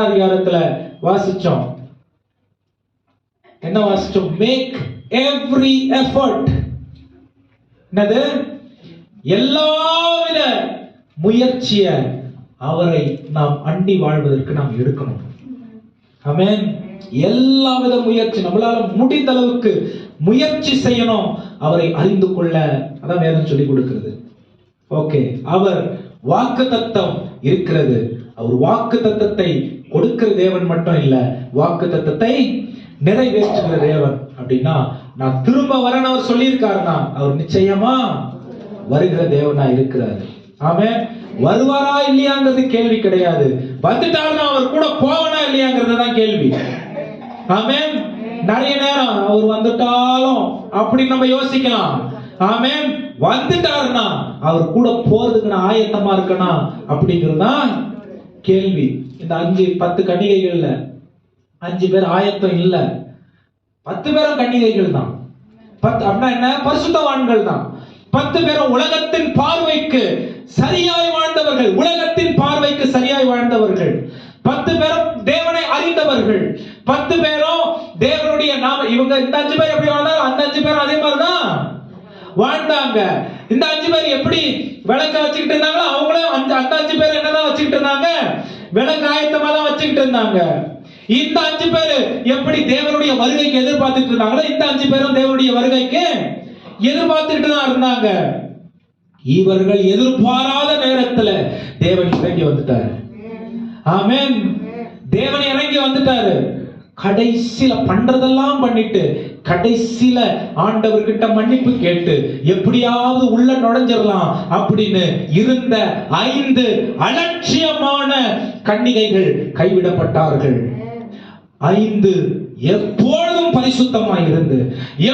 அதிகாரத்துல வாசிச்சோம். என்ன வாசிச்சோம்? Make every effort. என்னது? எல்லாவித முயற்சிய அவரை நாம் அண்டி வாழ்வதற்கு நாம் எடுக்கணும். ஆமென். எல்லாவித முயற்சி, நம்மளால முடிந்த அளவுக்கு முயற்சி செய்யணும் அவரை அறிந்து கொள்ள. அதான் வேதம் சொல்லி கொடுக்கிறது. ஓகே, அவர் வாக்குத்தத்தம் இருக்கிறது. அவர் வாக்குத்தத்தத்தை கொடுக்கிற தேவன் மட்டும் இல்ல, வாக்குத்தத்தத்தை நிறைவேற்றுகிற தேவன். அப்படின்னா நான் திரும்ப வரேன்னு அவர் சொல்லியிருக்காருன்னா அவர் நிச்சயமா வருகிற தேவனா இருக்கிறார். ஆமென். வருவாரா இல்லையாங்கிறது கேள்வி கிடையாது. வந்துட்டாருன்னா அவர் கூட போவனா இல்லையாங்கிறது தான் கேள்வி. ஆமென். நிறைய நேரம் அவர் வந்துட்டாலும் அப்படி நம்ம யோசிக்கலாம். ஆமென். வந்துட்டாருன்னா அவர் கூட போறதுக்கு நான் ஆயத்தமா இருக்கணும் அப்படிங்கிறது தான் கேள்வி. இந்த 5-10 கன்னிகைகள்ல 5 பேர் ஆயத்தம் இல்ல, 10 பேரும் கன்னிகைகள் தான். 10 அப்படின்னா என்ன? பரிசுத்தவான்கள் தான். 10 பேரும் உலகத்தின் பார்வைக்கு சரியாய் வாழ்ந்தவர்கள், உலகத்தின் பார்வைக்கு சரியாய் வாழ்ந்தவர்கள். 10 பேரும் தேவனை அறிந்தவர்கள். 10 பேரும் தேவனுடைய நாம. இவங்க இந்த 5 பேர் எப்படி வாழ்ந்தாங்க, அந்த 5 பேரும் அதே மாதிரிதான் வாழ்ந்தாங்க. இந்த 5 பேர் எப்படி விளக்க வச்சுக்கிட்டு இருந்தாங்களோ அவங்களும் அந்த 5 பேர் என்னதான் வச்சுக்கிட்டு இருந்தாங்க? விளக்கு ஆயத்தமா தான் வச்சுக்கிட்டு இருந்தாங்க. இந்த 5 பேர் எப்படி தேவனுடைய வருகைக்கு எதிர்பார்த்துட்டு இருந்தாங்களோ இந்த 5 பேரும் தேவனுடைய வருகைக்கு எதிர்பார்த்துட்டு தான் இருந்தாங்க. இவர்கள் எதிர்பாராத நேரத்துல தேவன் இறங்கி வந்துட்டாரு. ஆமென். தேவன் இறங்கி வந்துட்டாரு. கடைசியில பண்றதெல்லாம் பண்ணிட்டு கடைசியில ஆண்டவர்கிட்ட மன்னிப்பு கேட்டு எப்படியாவது உள்ள நுழைஞ்சிடலாம் அப்படின்னு இருந்த 5 அலட்சியமான கன்னிகைகள் கைவிடப்பட்டார்கள். 5 எப்பொழுதும் பரிசுத்தமாய் இருந்து,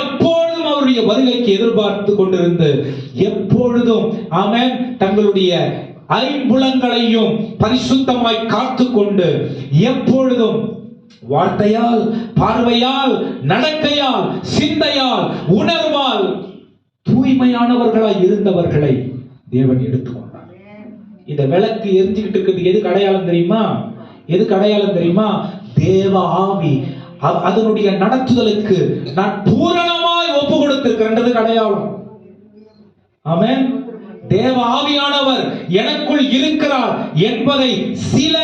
எப்பொழுதும் அவருடைய வருகைக்கு எதிர்பார்த்து கொண்டிருந்து, எப்பொழுதும் ஆமென் தங்களுடைய ஐம்புலங்களையும் பரிசுத்தமாய் காத்துக்கொண்டு, எப்பொழுதும் வார்த்தையால், பார்வையால், நடக்கையால், சிந்தையால், உணர்வால் தூய்மையானவர்களாய் இருந்தவர்களை தேவன் எடுத்துக்கொண்டார். இந்த விளக்கு எரிஞ்சுக்கிட்டு இருக்கிறது எதுக்கு அடையாளம் தெரியுமா? எதுக்கு அடையாளம் தெரியுமா? தேவ ஆவி அதனுடைய நடத்துதலுக்கு நான் பூரணமாய் ஒப்பு கொடுத்திருக்கிறேன்றதுக்கு அடையாளம். ஆமென். தேவ ஆவியானவர் எனக்குள் இருக்கிறார் என்பதை சில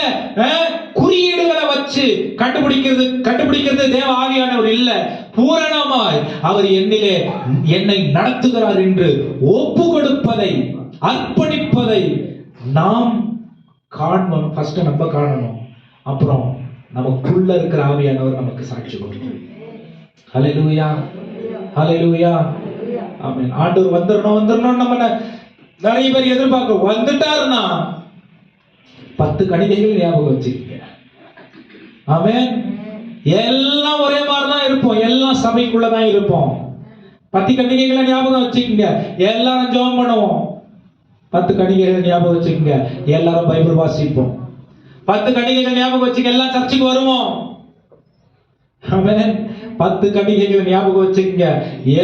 குறியீடுகளை வச்சு கண்டுபிடிக்கிறது தேவ ஆவியானவர் இல்ல. பூரணமாய் அவர் என்னை நடத்துகிறார் என்று ஒப்பு கொடுப்பதை, அர்ப்பணிப்பதை நாம் காணணும். ஃபர்ஸ்ட் நம்ம காணணும், அப்புறம் நமக்குள்ள இருக்கிற ஆவியானவர் நமக்கு சாட்சி கொடுக்கணும். ஹல்லேலூயா, ஹல்லேலூயா, ஆமென். ஆண்டவர் வந்துடணும் நம்ம நிறைய பேர் எதிர்பார்க்க. வந்துட்டாருன்னா 10 கணிகைகள் ஞாபகம் வச்சுக்கீங்க. ஆமென். எல்லாம் ஒரே மாதிரி தான் இருப்போம், எல்லாம் சபைக்குள்ளதான் இருப்போம். 10 கணிகைகளை ஞாபகம் வச்சுக்கீங்க. எல்லாரும் ஜெபம் பண்ணுவோம். 10 கணிகைகளை ஞாபகம் வச்சுக்கீங்க. எல்லாரும் பைபிள் வாசிப்போம். 10 கணிகைகள் ஞாபகம் வச்சுக்க, எல்லாம் சர்ச்சுக்கு வருவோம். ஆமென். 10 கணிகைகள் ஞாபகம் வச்சுக்கீங்க.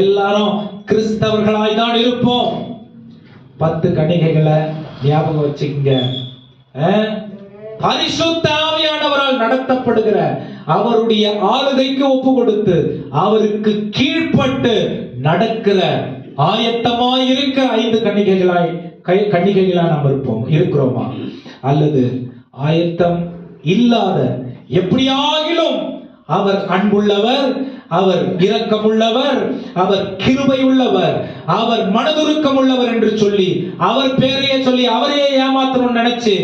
எல்லாரும் கிறிஸ்தவர்களாய் தான் இருப்போம். 10 கணிகைகளை ஞாபகம் வச்சுக்கீங்க. பரிசுத்த ஆவியானவரால் நடத்தப்படுகிற அவருடைய ஆளுகைக்கு ஒப்பு கொடுத்து அவருக்கு கீழ்ப்பட்டு நடக்கிற ஆயத்தமாய் இருக்கிற 5 கன்னிகைகளாய் நாம் இருக்கிறோமா? அல்லது ஆயத்தம் இல்லாத, எப்படியாகிலும் அவர் அன்புள்ளவர், அவர் இரக்கமுள்ளவர், அவர் கிருபை உள்ளவர், அவர் மனதுருக்கம் உள்ளவர் என்று சொல்லி அவர் பேரையே சொல்லி அவரையே ஏமாத்தணும்னு நினைச்சு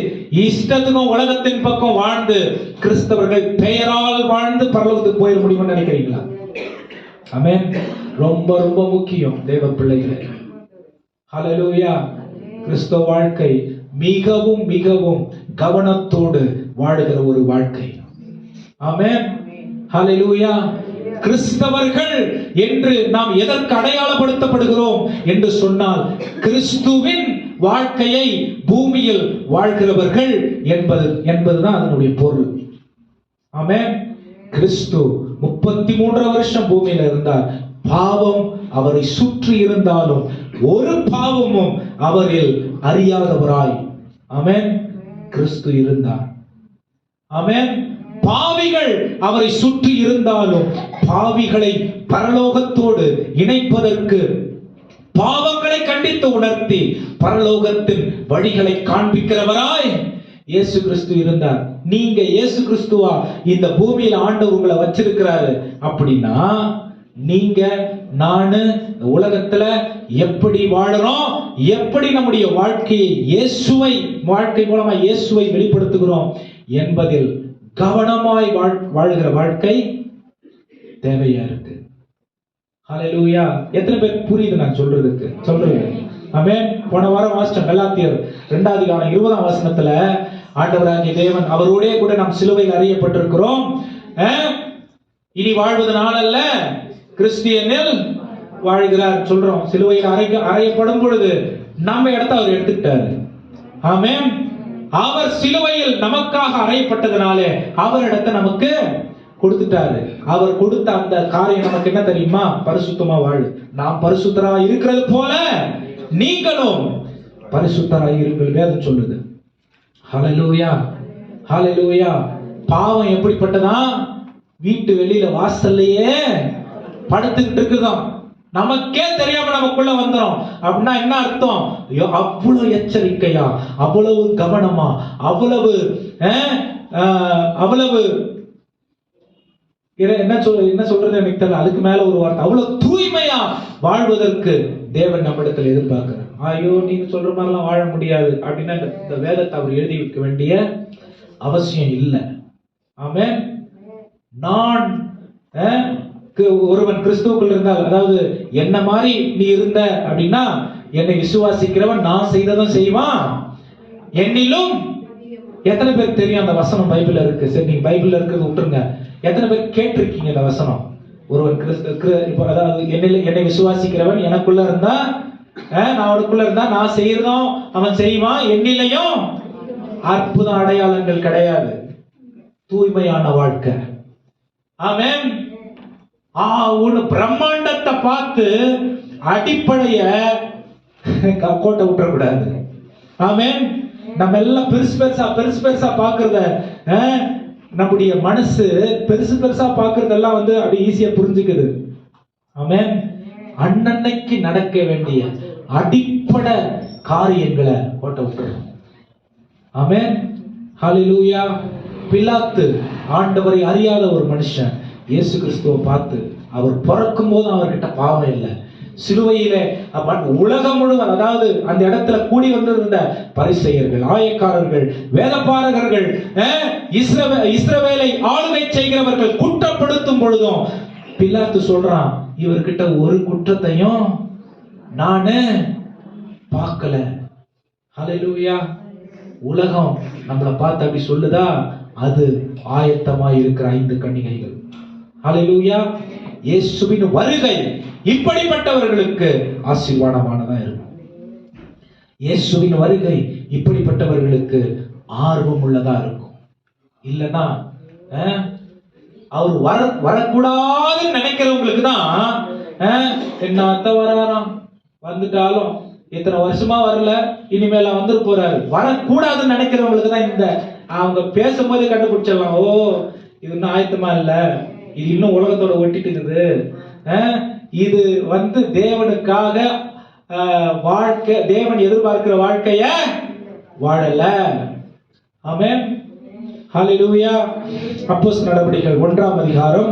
இஷ்டத்துக்கும் உலகத்தின் பக்கம் வாழ்ந்து கிறிஸ்தவர்கள் பெயரால் வாழ்ந்து பரலோகத்துக்கு போயிட முடியும்னு நினைக்கிறீங்களா? ஆமென். ரொம்ப ரொம்ப முக்கியம் தேவ பிள்ளைகளே. ஹல்லேலூயா. கிறிஸ்தவ வாழ்க்கை மிகவும் மிகவும் கவனத்தோடு வாழுகிற ஒரு வாழ்க்கை. ஆமென். ஹல்லேலூயா. கிறிஸ்தவர்கள் என்று நாம் எதற்கு அடையாளப்படுத்தப்படுகிறோம் என்று சொன்னால், கிறிஸ்துவின் வாழ்க்கையை பூமியில் வாழ்கிறவர்கள் என்பதுதான் அதனுடைய பொருள். ஆமென். கிறிஸ்து 33 வருஷம் பூமியில இருந்தார். பாவம் அவரை சுற்றி இருந்தாலும் ஒரு பாவமும் அவரில் அறியாதவராய், ஆமென், கிறிஸ்து இருந்தார். ஆமென். பாவிகள் அவரை சுற்றி இருந்தாலும் பாவிகளை பரலோகத்தோடு இணைப்பதற்கு பாவங்களை கண்டித்து உணர்த்தி பரலோகத்தின் வழிகளை காண்பிக்கிறவராய் இயேசு கிறிஸ்து இருந்தார். நீங்க இயேசு கிறிஸ்துவா இந்த பூமியில ஆண்டவர் உங்களை வச்சிருக்கிறாரு அப்படின்னா, நீங்க நானு உலகத்துல எப்படி வாழறோம், எப்படி நம்முடைய வாழ்க்கையை வாழ்க்கை மூலமா இயேசுவை வெளிப்படுத்துகிறோம் என்பதில் கவனமாய் வாழ்கிற வாழ்க்கை தேவையா இருக்கு. ஹல்லேலூயா. எத்தனை பேர் புரியுது நான் சொல்றது? ஆமென். போன வாரம் வாசிச்சோம் கலாத்தியர் 2 அதிகாரம் 20ஆம் வசனத்துல, ஆண்டவராகிய தேவன் அவரோடே கூட நாம் சிலுவையில் அறையப்பட்டிருக்கிறோம், இனி வாழ்வது நான் அல்ல கிறிஸ்தியனில் வாழ்கிறார் சொல்றோம். சிலுவையில் அறையப்படும் பொழுது நம்ம இடத்தை அவர் எடுத்துக்கிட்டாரு. ஆமென். அவர் சிலுவையில் நமக்காக அறையப்பட்டதனாலே அவர் இடத்தை நமக்கு கொடுத்துட்டாரு. அவர் கொடுத்த அந்த காரியம் நமக்கு என்ன தெரியுமா? பரிசுத்தமா வாழு. நாம் பரிசுத்தரா இருக்கிறது போல நீங்களும் பரிசுத்தராய் இருங்கள் வேதம் சொல்லுது. ஹல்லேலூயா, ஹல்லேலூயா. பாவம் எப்படிப்பட்டதா? வீட்டு வெளியில வாசல்லையே படுத்துக்கிட்டு இருக்குதான், நமக்கே தெரியாம நமக்குள்ள வந்துடும். அப்படின்னா என்ன அர்த்தம்? அவ்வளவு எச்சரிக்கையா, அவ்வளவு கவனமா, அவ்வளவு என்ன சொல்றது எனக்கு தெரியல, அதுக்கு மேல ஒரு வார்த்தை, அவ்வளவு தூய்மையா வாழ்வதற்கு தேவன் நம்மிடத்தில் எதிர்பார்க்கிறார். ஐயோ நீங்க சொல்ற மாதிரிலாம் வாழ முடியாது அப்படின்னா இந்த வேதத்தை அவர் எழுதி வைக்க வேண்டிய அவசியம் இல்லை. ஆமென். நான் ஒருவன் கிறிஸ்துவுக்குள் இருந்தால், அதாவது என்ன மாதிரி நீ இருந்த அப்படின்னா, என்னை விசுவாசிக்கிறவன் நான் செய்ததும் செய்வான் என்னிலும். எத்தனை பேருக்கு தெரியும் அந்த வசனம் பைபிள்ல இருக்கு? சரி, நீங்க பைபிள்ல இருக்கிறது விட்டுருங்க. எத்தனை பேர் கேட்டிருக்கீங்க இந்த வசனம்? ஒருவன் அதாவது என்னை விசுவாசிக்கிறவன் எனக்குள்ள இருந்தா, நான் அவனுக்குள்ள இருந்தா நான் செய்யறதும் அவன் செய்வான் என்னிலையும். அற்புத அடையாளங்கள் கிடையாது, தூய்மையான வாழ்க்கை. ஆமென். ஒண்ணு பிரம்மாண்டத்தை பார்த்து அடிப்படைய கோட்டை விட்டுறக்கூடாது. ஆமென். நம்ம எல்லாம் பெருசு பெருசா பாக்குறத நம்முடைய மனசு பெருசு பெருசா பாக்குறதெல்லாம் வந்து அப்படி ஈஸியா புரிஞ்சுக்குது. ஆமென். அன்னன்னைக்கு நடக்க வேண்டிய அடிப்படை காரியங்களை ஓட்ட விட்டுறோம். ஆமென். ஹல்லேலூயா. பிலாத்து ஆண்டவரை அறியாத ஒரு மனுஷன் இயேசு கிறிஸ்துவை பார்த்து, அவர் பிறக்கும் போது அவர்கிட்ட பாவம் இல்லை, சிலுவையிலே உலகம் முழுவதும், அதாவது அந்த இடத்துல கூடி வந்திருந்த பரிசேயர்கள், ஆயக்காரர்கள், வேதபாரகர்கள், இஸ்ரவேலை ஆளுகை செய்கிறவர்கள் குற்றப்படுத்தும் பொழுதும் பிலாத்து சொல்றான், இவர்கிட்ட ஒரு குற்றத்தையும் நானு பார்க்கல. ஹல்லேலூயா. உலகம் நம்மளை பார்த்து அப்படி சொல்லுதா? அது ஆயத்தமாய் இருக்கிற 5 கன்னிகைகள். ஹல்லேலூயா. இயேசுவின் வருகை இப்படிப்பட்டவர்களுக்கு ஆசீர்வாதமானதா இருக்கும். இயேசுவின் வருகை இப்படிப்பட்டவர்களுக்கு ஆர்வம் உள்ளதா இருக்கும். இல்லனா அவர் வரக்கூடாதுன்னு நினைக்கிறவங்களுக்கு தான் என்னத்த வராராம், வந்துட்டாலும் இத்தனை வருஷமா வரல, இனிமேல வந்து போறாரு. வரக்கூடாதுன்னு நினைக்கிறவங்களுக்கு தான் இந்த அவங்க பேசும்போது கண்டுபிடிச்சிடலாம், ஓ இது இன்னும் ஆயத்தமா இல்ல, இது இன்னும் உலகத்தோட ஒட்டிட்டு இருக்குது, இது வந்து தேவனுக்காக வாழ்க்கை, தேவன் எதிர்பார்க்கிற வாழ்க்கைய வாழல. ஆமென். ஹல்லேலூயா. அப்போஸ்தலர் நடபடிகள் 1ஆம் அதிகாரம்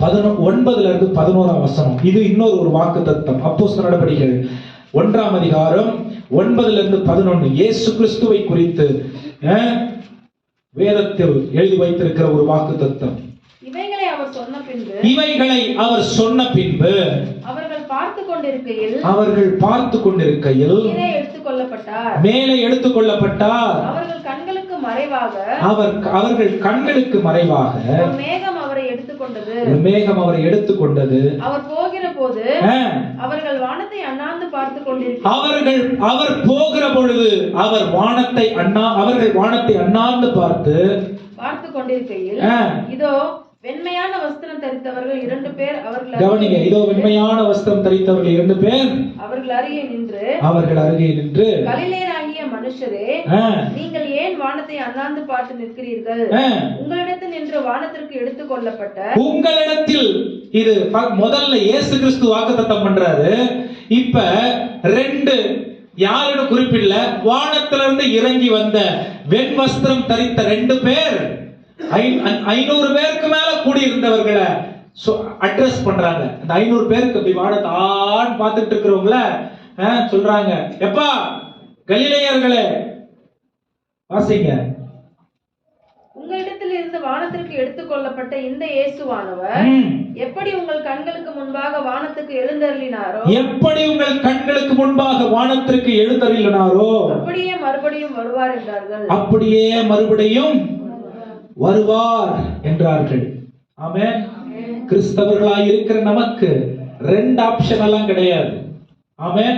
9 இருந்து 11ஆம் வசனம். இது இன்னொரு வாக்குத்தத்தம். அப்போஸ்தலர் நடபடிகள் 1ஆம் அதிகாரம் 9 இருந்து 11 இயேசு கிறிஸ்துவை குறித்து வேதத்தில் எழுதி வைத்திருக்கிற ஒரு வாக்குத்தத்தம். இவைகளை அவர் சொன்ன பின்பு அவர்கள் பார்த்து கொண்டிருக்கையில் மேலே எடுத்துக்கொள்ளப்பட்டார். அவர்கள் கண்களுக்கு மறைவாக மேகம் அவரை எடுத்துக்கொண்டது. அவர் போகிற போது அவர்கள் வானத்தை அண்ணாந்து பார்த்து கொண்டிருக்கிறார்கள். அவர் போகிற பொழுது அவர்கள் வானத்தை அண்ணாந்து பார்த்து கொண்டிருக்கையில் இதோ வெண்மையான வஸ்திரம் தரித்தவர்கள் 2 பேர் கவனிங்க, இதோ வெண்மையான வஸ்திரம் தரித்தவர்கள் 2 பேர் அவர்கள் அருகே நின்று கலிலேயராகிய மனுஷரே, நீங்கள் ஏன் வானத்தை அண்ணாந்து பார்த்து நிற்கிறீர்கள்? உங்களிடத்தில் நின்று வானத்திற்கு எடுத்துக்கொள்ளப்பட்ட உங்களிடத்தில், இது முதல்ல இயேசு கிறிஸ்து வாக்குத்தத்தம் பண்றாரு. இப்ப 2 யாருன்னு குறிப்பிடல, வானத்திலிருந்து இறங்கி வந்த வெண் வஸ்திரம் தரித்த 2 பேர் 500 பேருக்கு மேல கூடி இருந்தவர்களை அட்ரஸ் பண்றாங்க. அந்த 500 பேருக்கு அப்படி வானத்தான் பார்த்துட்டு இருக்கிறவங்கள சொல்றாங்க, எப்பா கலிலேயர்களே வாசிங்க, உங்களிடத்தில் இருந்து வானத்திற்கு எடுத்துக்கொள்ளப்பட்ட இந்த இயேசுவானவர் எப்படி உங்கள் கண்களுக்கு முன்பாக வானத்துக்கு எழுந்தருளினாரோ, அப்படியே மறுபடியும் வருவார் என்றார்கள். அப்படியே மறுபடியும் வருவார் என்றார்கள். ஆமென். கிறிஸ்தவர்களாய் இருக்கிற நமக்கு 2 ஆப்ஷன் எல்லாம் கிடையாது. ஆமென்.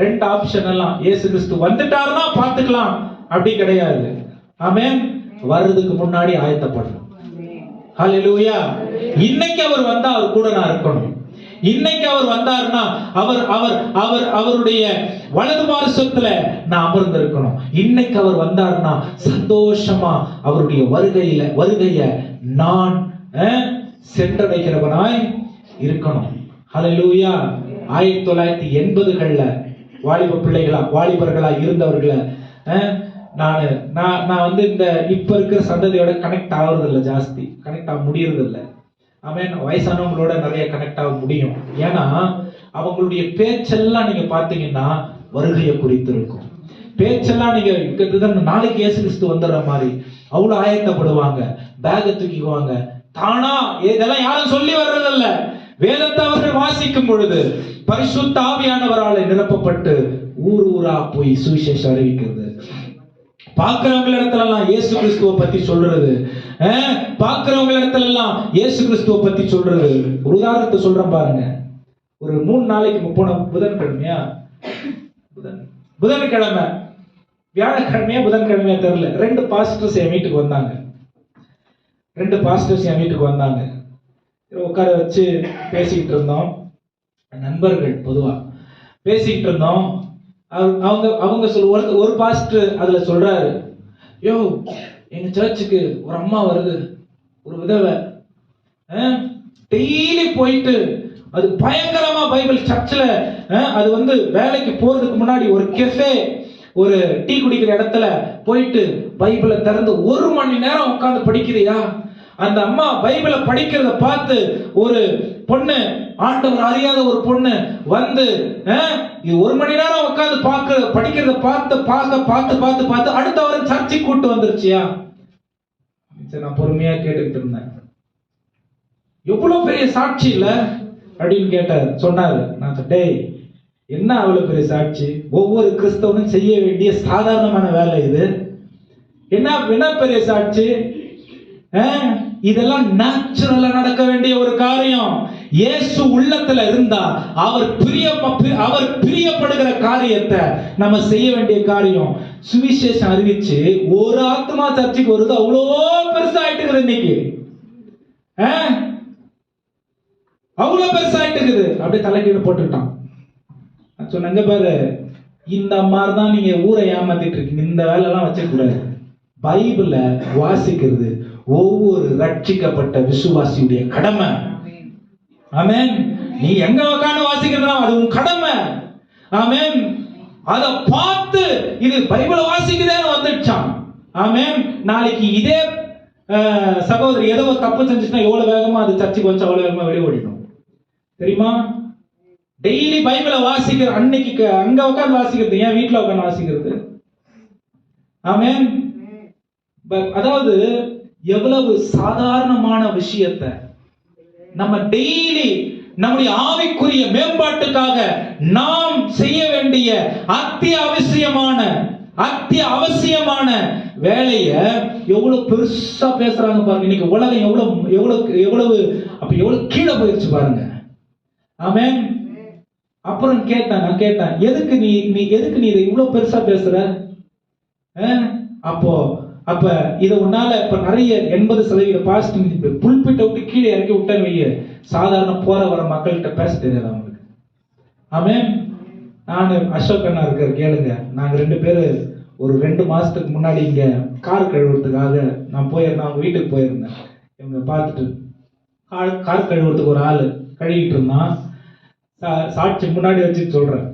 2 ஆப்ஷன் எல்லாம் இயேசு கிறிஸ்து வந்துட்டாருன்னா பார்த்துக்கலாம் அப்படி கிடையாது. ஆமென். வர்றதுக்கு முன்னாடி ஆயத்தப்படணும். ஹல்லேலூயா. இன்னைக்கு அவர் வந்தா அவர் கூட நான் இருக்கணும். இன்னைக்கு அவர் வந்தாருன்னா அவருடைய வலது பார்சத்துல நான் அமர்ந்திருக்கணும். இன்னைக்கு அவர் வந்தாருன்னா சந்தோஷமா அவருடைய வருகைய நான் சென்றடைகிறவனாய் இருக்கணும். ஹல்லேலூயா. 1980கள்ல வாலிபர்களா இருந்தவர்களை நான் வந்து இந்த இப்ப இருக்கிற சந்ததியோட கனெக்ட் ஆகுறது இல்லை, ஜாஸ்தி கனெக்ட் ஆக முடியறது இல்லை. ஆமென். வயசானவங்களோட நிறைய கனெக்ட் ஆக முடியும். ஏன்னா அவங்களுடைய பேச்செல்லாம் நீங்க பாத்தீங்கன்னா வருகையை குறித்து இருக்கும். பேச்செல்லாம் நீங்க நாளைக்கு இயேசு கிறிஸ்து வந்துடுற மாதிரி அவ்வளவு ஆயத்தப்படுவாங்க, பேக தூக்கிக்குவாங்க. தானா இதெல்லாம் யாரும் சொல்லி வர்றதில்ல. வேதத்தை அவர்கள் வாசிக்கும் பொழுது பரிசுத்த ஆவியானவரால் நிரப்பப்பட்டு ஊரா போய் சுவிசேஷம் அறிவிக்கிறது. பார்க்கிறவங்க இடத்துல எல்லாம் இயேசு கிறிஸ்துவை பத்தி சொல்றது, பார்க்கிறவங்க இடத்துல எல்லாம் இயேசு கிறிஸ்துவை பத்தி சொல்றது. ஒரு உதாரணத்தை சொல்றேன் பாருங்க. ஒரு 3 நாளைக்கு போன புதன்கிழமையா புதன்கிழமை வியாழக்கிழமையா புதன்கிழமையா தெரியல, 2 பாஸ்டர்ஸ் என் வீட்டுக்கு வந்தாங்க. 2 பாஸ்டர்ஸ் என் வீட்டுக்கு வந்தாங்க. உட்கார வச்சு பேசிக்கிட்டு இருந்தோம். நண்பர்கள் பொதுவா பேசிக்கிட்டு இருந்தோம். அவங்க அவங்க ஒரு பாஸ்டர் அதுல சொல்றாரு, யோ எங்க சர்ச்சுக்கு ஒரு அம்மா வருது, ஒரு விதவை, டெய்லி போயிட்டு அது பயங்கரமா பைபிள் சர்ச்சில், அது வந்து வேலைக்கு போறதுக்கு முன்னாடி ஒரு கெஃபே, ஒரு டீ குடிக்கிற இடத்துல போயிட்டு பைபிளை திறந்து 1 மணி நேரம் உட்கார்ந்து படிக்கிறியா? அந்த அம்மா பைபிளை படிக்கிறத பார்த்து ஒரு பொண்ணு, ஆண்டவர் அறியாத ஒரு பொண்ணு வந்து 1 மணி நேரம் உட்கார்ந்து படிக்கிறத பார்த்து அடுத்த வாரம் சர்ச்சுக்கு கூட்டு வந்துருச்சியா? சரி, நான் பொறுமையா கேட்டுக்கிட்டு இருந்தேன். எவ்வளவு பெரிய சாட்சி இல்ல அப்படின்னு கேட்டார். சொன்னாரு, நான் டேய் என்ன அவ்வளவு பெரிய சாட்சி? ஒவ்வொரு கிறிஸ்தவனும் செய்ய வேண்டிய சாதாரணமான வேலை இது. என்ன பெரிய சாட்சி? இதெல்லாம் நேச்சுரலா நடக்க வேண்டிய ஒரு காரியம். இயேசு உள்ளத்துல இருந்தா அவர் பிரியப்படுகிற காரியத்தை நம்ம செய்ய வேண்டிய காரியம். சுவிசேஷம் அறிவிச்சு ஒரு ஆத்மா சர்ச்சுக்கு வருது, அவ்வளோ பெருசாயிட்டு இன்னைக்கு, அவ்வளவு பெருசாயிட்டு இருக்குது. அப்படியே தலைக்கீழ போட்டுக்கிட்டான். சொன்னாங்க, பாரு இந்த மாதிரி தான் நீங்க ஊரை ஏமாத்திட்டு இருக்கீங்க, இந்த வேலை எல்லாம் வச்சிருக்க கூடாது. பைபிள வாசிக்கிறது ஒவ்வொரு ரட்சிக்கப்பட்ட விசுவாசியுடைய கடமை. ஆமென். நீ எங்க உட்கார்ந்து வாசிக்கிறதா அது உன் கடமை. ஆமென். அத பார்த்து இது பைபிள வாசிக்கிறதே வந்துச்சான். ஆமென். நாளைக்கு இதே சகோதரி ஏதோ தப்பு செஞ்சுச்சுன்னா எவ்வளவு வேகமா அது சர்ச்சுக்கு வந்து அவ்வளவு வேகமா வெளியே ஓடிடும் தெரியுமா? டெய்லி பைபிளை வாசிக்கிற அன்னைக்கு அங்க உட்கார்ந்து வாசிக்கிறது, ஏன் வீட்டுல உட்கார்ந்து வாசிக்கிறது? ஆமென். அதாவது எவ்வளவு சாதாரணமான விஷயத்தை நம்ம டெய்லி நம்முடைய ஆவிக்குரிய மேம்பாட்டுக்காக நாம் செய்ய வேண்டிய அத்தியாவசியமான வேலைய எவ்வளவு பெருசா பேசுறாங்க பாருங்க. இன்னைக்கு உலகம் எவ்வளவு கீழே போயிருச்சு பாருங்க. ஆமென். அப்புறம் நான் கேட்டேன், எதுக்கு நீ இதை இவ்வளவு பெருசா பேசுற? அப்ப இதை உன்னால இப்ப நிறைய 80% பாசிட்டிவ் புல்பிட்ட விட்டு கீழே இறக்கி விட்டேன்னு வைய, சாதாரண போற வர மக்கள்கிட்ட பேச தெரியாது அவங்களுக்கு. ஆமென். நான் அசோக் அண்ணா இருக்காரு, கேளுங்க. நாங்க 2 பேரு ஒரு 2 மாசத்துக்கு முன்னாடி இங்க கார் கழுவுறதுக்காக நான் போயிருந்தேன். அவங்க வீட்டுக்கு போயிருந்தேன். இவங்க பார்த்துட்டு கார் கழுவுறதுக்கு ஒரு ஆள் கழுவிட்டு இருந்தான். சாட்சி முன்னாடி வச்சு சொல்றேன்.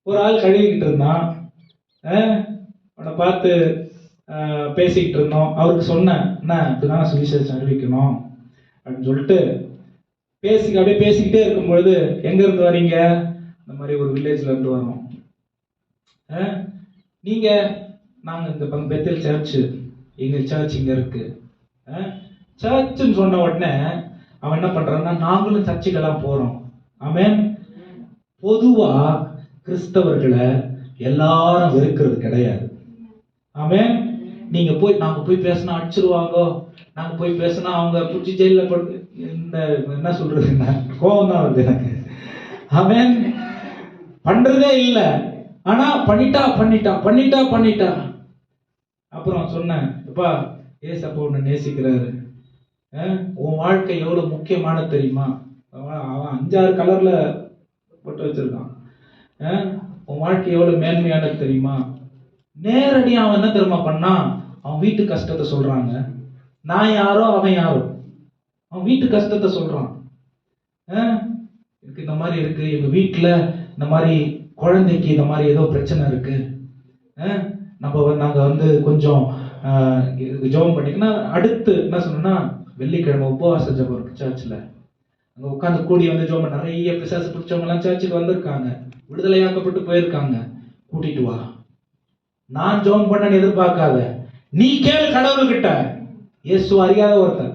ஒரு ஆள் கழுவிக்கிட்டு இருந்தான். அவனை பார்த்து பேசிக்கிட்டு இருந்தோம். அவருக்கு சொன்னேன், என்ன இப்படிதான் சுவிசேஷம் அறிவிக்கணும் அப்படின்னு சொல்லிட்டு அப்படியே பேசிக்கிட்டே இருக்கும்பொழுது, எங்க இருந்து வரீங்க? இந்த மாதிரி ஒரு வில்லேஜ்ல இருந்து வரோம். நீங்க? நாங்க இந்த பெத்தேல் சர்ச்சு, எங்க சர்ச் இங்க இருக்கு. சர்ச்சுன்னு சொன்ன உடனே அவன் என்ன பண்றான்னா, நாங்களும் சர்ச்சுக்கெல்லாம் போறோம். ஆமென். பொதுவா கிறிஸ்தவர்களை எல்லாரும் வெறுக்கிறது கிடையாது. ஆமென். நாங்க போய் பேசினா அடிச்சிருவாங்க, நாங்க போய் பேசினா அவங்க புடிச்சு ஜெயில போட்டு, இந்த என்ன சொல்றது, கோபம் தான் வருது எனக்கு. ஆமென். பண்றதே இல்லை, ஆனா பண்ணிட்டா. அப்புறம் சொன்னேன், அப்பா ஏசப்பா உன்னை நேசிக்கிறாரு, உன் வாழ்க்கை எவ்வளவு முக்கியமான தெரியுமா? அவன் 5-6 கலர்ல போட்டு வச்சிருக்கான். உன் வாழ்க்கை எவ்வளவு மேன்மையானது தெரியுமா? நேரடியா அவன் என்ன தெரியுமா பண்ணா, அவன் வீட்டு கஷ்டத்தை சொல்றாங்க. நான் யாரோ அவன் யாரோ, அவன் வீட்டு கஷ்டத்தை சொல்றான். எனக்கு இந்த மாதிரி இருக்கு, எங்க வீட்டுல இந்த மாதிரி குழந்தைக்கு இந்த மாதிரி ஏதோ பிரச்சனை இருக்கு, நாங்க வந்து கொஞ்சம் ஜெபம் பண்ணிக்கன்னா. அடுத்து என்ன சொன்னா, வெள்ளிக்கிழமை உபவாச ஜெபம் இருக்கு சர்ச்சில், அங்க உட்காந்து கூடி வந்து ஜெபம். நிறைய பிசாசு பிடிச்சவங்க எல்லாம் சர்ச்சுக்கு வந்திருக்காங்க, விடுதலையாக்கப்பட்டு போயிருக்காங்க. கூட்டிட்டு வா. நான் ஜெபம் பண்ணன்னு எதிர்பார்க்காத, நீ கேளு கடவுள்கிட்ட. இயேசு அறியாத ஒருத்தன்,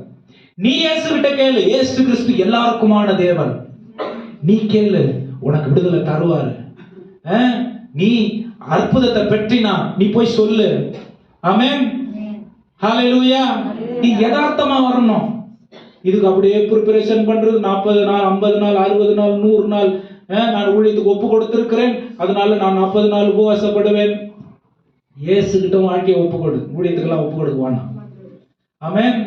நீ இயேசு கிட்ட கேளு. இயேசு கிறிஸ்து எல்லாருக்குமான தேவன். நீ கேளு, உனக்கு விடுதலை தருவாரு. நீ அற்புதத்தை பெற்றினா நீ போய் சொல்லு. ஆமென். ஹல்லேலூயா. நீ யதார்த்தமா வரணும். இதுக்கு அப்படியே ப்ரிப்பரேஷன் பண்றது 40 நாள், 50 நாள், 60 நாள், 100 நாள். நான் ஊழியத்துக்கு ஒப்பு கொடுத்திருக்கிறேன், அதனால நான் 40 நாள் உபவாசப்படுவேன். இயேசுகிட்ட வாழ்க்கையை ஒப்பு கொடு, ஊழியத்துக்கெல்லாம் ஒப்பு கொடுக்குவானா? ஆமென்.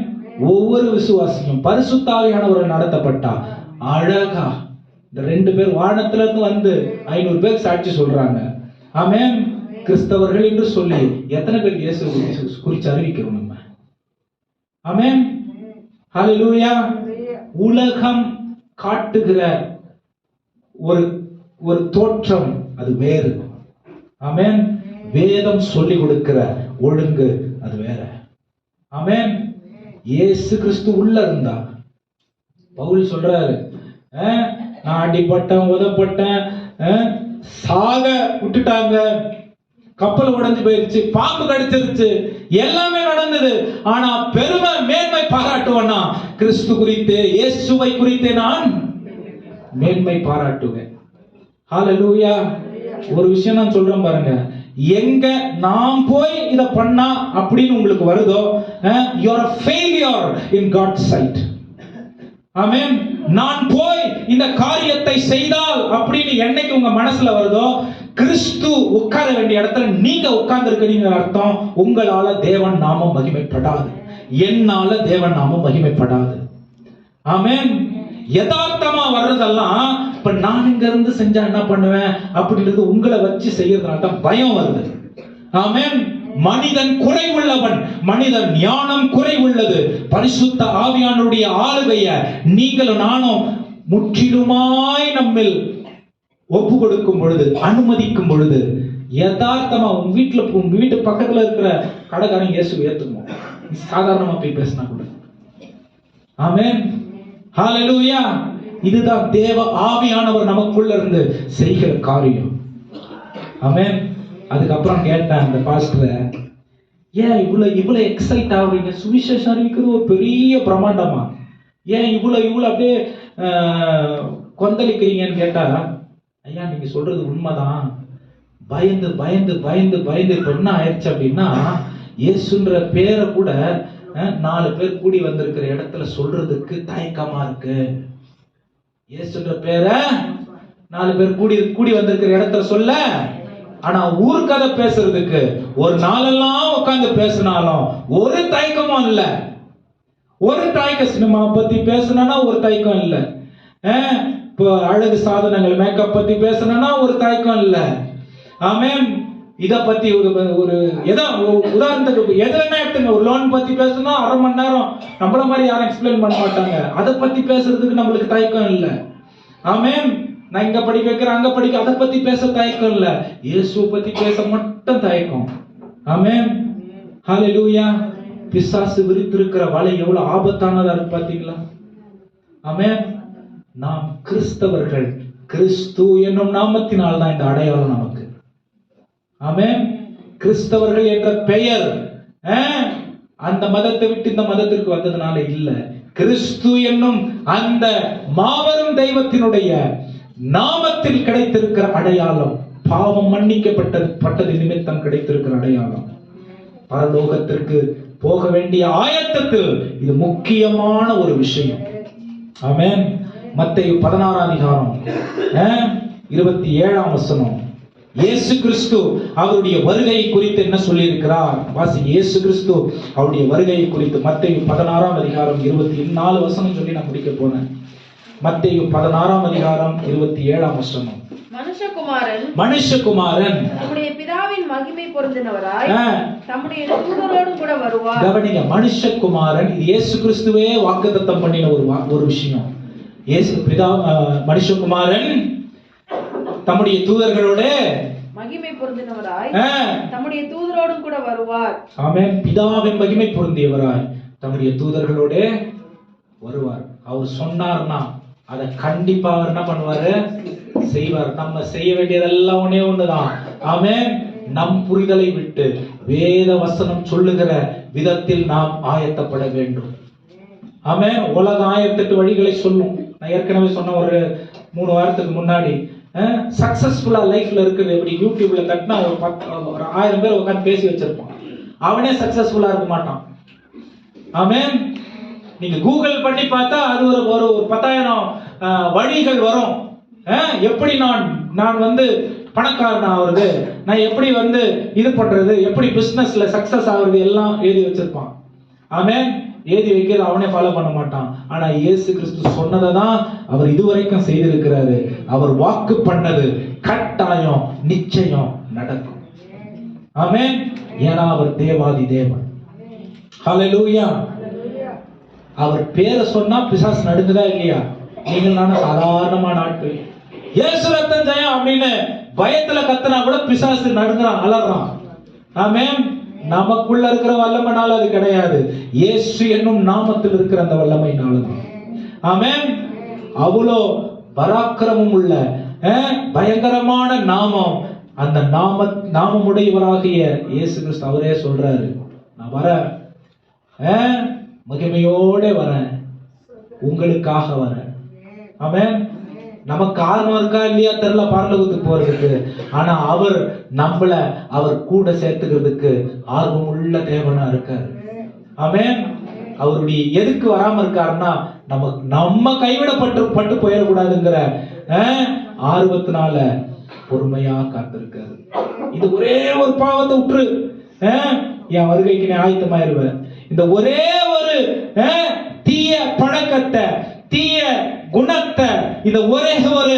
ஒவ்வொரு விசுவாசியும் பரிசுத்த ஆவியானவரால் நடத்தப்பட்டா அழகா இந்த 2 பேர் வானத்துல இருந்து வந்து 500 பேர் சாட்சி சொல்றாங்க. ஆமென். கிறிஸ்தவர்கள் என்று சொல்லி எத்தனை பேர் இயேசு குறித்து அறிவிக்கிறோம் நம்ம? ஆமென். ஹல்லேலூயா. உலகம் காட்டுகிற ஒரு தோற்றம் அது வேறு. ஆமென். வேதம் சொல்லிக் கொடுக்கிற ஒழுங்கு அது வேற. ஆமென். இயேசு கிறிஸ்து உள்ள இருந்தா பவுல் சொல்றாரு, நான் அடிப்பட்டேன், உதப்பட்டேன், சாக விட்டுட்டாங்க, கப்பல் உடைஞ்சு போயிருச்சு, பாம்பு கடிச்சிருச்சு, எல்லாமே நடந்தது. ஆனா பெருமை மேன்மை பாராட்டுவேன்னா கிறிஸ்து குறித்து, இயேசுவை குறித்து நான் மேன்மை பாராட்டுவேன். ஹல்லேலூயா. ஒரு விஷயம் நான் சொல்றேன் பாருங்க, எங்க நாம் போய் இத பண்ணா அப்படின்னு உங்களுக்கு வருதோ, you are a failure in God's sight. ஆமென். நான் போய் இந்த காரியத்தை செய்தால் அப்படின்னு என்னைக்கு உங்க மனசுல வருதோ, கிறிஸ்து உட்கார வேண்டிய இடத்துல நீங்க உட்கார்ந்து இருக்கீங்க அர்த்தம். உங்களால தேவன் நாமம் மகிமைப்படாது, என்னால தேவன் நாமம் மகிமைப்படாது. ஆமென். யதார்த்தமா வர்றதெல்லாம் இப்ப நான் இங்க இருந்து செஞ்சா என்ன பண்ணுவேன் அப்படின்றது உங்களை வச்சு செய்யறதுனால தான் பயம் வருது. ஆமென். மனிதன் குறைவுள்ளவன், மனிதன் ஞானம் குறைவுள்ளது. பரிசுத்த ஆவியானுடைய ஆளுகைய நீங்களும் நானும் முற்றிலுமாய் நம்மில் ஒப்பு கொடுக்கும் பொழுது, அனுமதிக்கும் பொழுது, யதார்த்தமா உங்க வீட்டு பக்கத்துல இருக்கிற கடைக்காரன் இயேசு ஏத்துக்குவோம், சாதாரணமா போய் பேசினா கூட. ஆமென். ஹல்லேலூயா. இதுதான் தேவ ஆவியானவர் நமக்குள்ள இருந்து செய்கிற காரியம். ஆமென். அதுக்கப்புறம் கேட்டேன் அந்த பாஸ்டரை, ஏன் இவ்வளவு எக்ஸைட் ஆகுறீங்க? சுவிசேஷம் அறிவிக்கிறது ஒரு பெரிய பிரமாண்டமா, ஏன் இவ்வளவு அப்படியே கொந்தளிக்கிறீங்கன்னு கேட்டா, ஐயா நீங்க சொல்றது உண்மைதான், பயந்து பயந்து பயந்து பயந்து இப்ப என்ன ஆயிடுச்சு அப்படின்னா, இயேசுன்ற பேரை கூட 4 பேர் கூடி வந்திருக்கிற இடத்துல சொல்றதுக்கு தயக்கமா இருக்கு. இயேசுன்ற பேரை 4 பேர் கூடி வந்திருக்கிற இடத்துல சொல்ல, ஆனா ஊர்க்கதை பேசுறதுக்கு ஒரு நாளெல்லாம் உட்கார்ந்து பேசினாலும் ஒரு தயக்கமும் இல்ல. ஒரு தயக்கம், சினிமா பத்தி பேசினா ஒரு தயக்கம் இல்ல, இப்போ அழகு சாதனங்கள் மேக்கப் பத்தி பேசினா ஒரு தயக்கம் இல்ல. ஆமென். இத பத்தி ஒரு உதாரணத்துக்கு எதுலன்னா எடுத்துங்க, ஒரு லோன் பத்தி பேசணும்னா 1/2 மணி நேரம் நம்மள மாதிரி யாரும் எக்ஸ்பிளைன் பண்ண மாட்டாங்க. அதை பத்தி பேசுறதுக்கு நம்மளுக்கு தயக்கம் இல்ல. ஆமென். நான் இங்க படிக்க வைக்கிறேன், அங்க படிக்க, அதை பத்தி பேச தயக்கம் இல்ல. இயேசுவை பத்தி பேச மட்டும் தயக்கம். ஆமென். ஹல்லேலூயா. பிசாசு விரித்திருக்கிற வலை எவ்வளவு ஆபத்தானதா இருக்கு பாத்தீங்களா? ஆமென். நாம் கிறிஸ்தவர்கள், கிறிஸ்து என்னும் நாமத்தினால் தான் இந்த அடையாளம் நமக்கு. ஆமென். கிறிஸ்தவர்கள் என்ற பெயர் அந்த மதத்தை விட்டு இந்த மதத்திற்கு வந்ததுனால இல்ல, கிறிஸ்து என்னும் அந்த மாபெரும் தெய்வத்தினுடைய நாமத்தில் கிடைத்திருக்கிற அடையாளம், பாவம் மன்னிக்கப்பட்டது நிமித்தம் கிடைத்திருக்கிற அடையாளம், பரலோகத்திற்கு போக வேண்டிய ஆயத்தத்தில் இது முக்கியமான ஒரு விஷயம். ஆமென். மத்தேயு 16 அதிகாரம் 27 வசனம். இயேசு கிறிஸ்து அவருடைய வருகை குறித்து என்ன சொல்லி இருக்கிறார் வாசிங்க. இயேசு கிறிஸ்து அவருடைய வருகை குறித்து மத்தேயு 16 அதிகாரம் 24 வசனம் சொல்லி நான் முடிக்க போனேன். மத்தேயு 16 அதிகாரம் 27 வசனம். மனுஷகுமாரன் தம்முடைய பிதாவின் மகிமை பொருந்தினவராய் தம்முடைய தூதரோடு கூட வருவார். கவனிங்க, மனுஷகுமாரன், இது இயேசு கிறிஸ்துவே வாக்குத்தத்தம் பண்ணின ஒரு விஷயம். இயேசு பிதா, மனுஷகுமாரன் தம்முடைய தூதர்களோட மகிமை பொருந்தினவராய் தம்முடைய தூதரோடு கூட வருவார். ஆமென். பிதாவின் மகிமை பொருந்தியவராய் தம்முடைய தூதர்களோட வருவார். அவர் சொன்னார்னா அதை கண்டிப்பா அவர் என்ன பண்ணுவாரு? செய்வார். நம்ம செய்ய வேண்டியதெல்லாம் ஒண்ணுதான். ஆமென். நம் புரிதலை விட்டு வேத வசனம் சொல்லுகிற விதத்தில் நாம் ஆயத்தப்பட வேண்டும். ஆமென். உலகம் 1008 வழிகளை சொல்லும். நான் ஏற்கனவே சொன்ன ஒரு 3 வாரத்துக்கு முன்னாடி, சக்சஸ்ஃபுல்லா லைஃப்ல இருக்குது எப்படி, யூடியூப்ல தட்டினா ஒரு 1000 பேர் உட்காந்து பேசி வச்சிருப்பான், அவனே சக்சஸ்ஃபுல்லா இருக்க மாட்டான். ஆமென். நீங்க கூகுள் பண்ணி பார்த்தா அது ஒரு 10,000 வழிகள் வரும். எப்படி நான் வந்து பணக்காரன் ஆகுறது, நான் எப்படி வந்து இது பண்றது, எப்படி பிசினஸ்ல சக்சஸ் ஆகுறது எல்லாம் எழுதி வச்சிருப்பான். ஆமென். எழுதி வைக்கிறது அவனே ஃபாலோ பண்ண மாட்டான். ஆனா இயேசு கிறிஸ்து சொன்னதை தான் அவர் இதுவரைக்கும் செய்திருக்கிறாரு. அவர் வாக்கு பண்ணது கட்டாயம் நிச்சயம் நடக்கும். ஆமென். ஏன்னா அவர் தேவாதி தேவன். ஹல்லேலூயா. அவர் பேரை சொன்னா பிசாசு நடுங்குதா இல்லையா? நீங்கள் நானும் சாதாரணமான ஆட்கள். இயேசு ரத்தம் ஜெயம் அப்படின்னு பயத்துல கத்துனா கூட பிசாசு நடுங்குறான், அலறான். ஆமென். நமக்குள்ள இருக்கிற வல்லமைனால அது கிடையாது, இயேசு என்னும் நாமத்தில் இருக்கிற அந்த வல்லமைனால. ஆமென். அவ்வளோ பராக்கிரமம் உள்ள பயங்கரமான நாமம். அந்த நாமமுடையவராகிய இயேசு கிறிஸ்து அவரே சொல்றாரு, நான் வரேன், மகிமையோட வரேன், உங்களுக்காக வரேன். ஆமென். நமக்கு ஆர்வம் இருக்கா இல்லையா தெரியல பரலோகத்துக்கு போறதுக்கு. ஆனா அவர் நம்மள அவர் கூட சேர்த்துக்கிறதுக்கு ஆர்வம் உள்ள தேவனா இருக்காரு. ஆமென். அவருடைய எதுக்கு வராம இருக்காருன்னா நம்ம கைவிடப்பட்டு போயிடக்கூடாதுங்கிற ஆர்வத்தினால பொறுமையா காத்திருக்காரு. இது ஒரே ஒரு பாவத்தை விட்டுரு, என் வருகைக்கு நீ ஆயத்தமாயிருவேன். இந்த ஒரே ஒரு தீய பழக்கத்தை, தீய குணத்தை, இந்த ஒரே ஒரு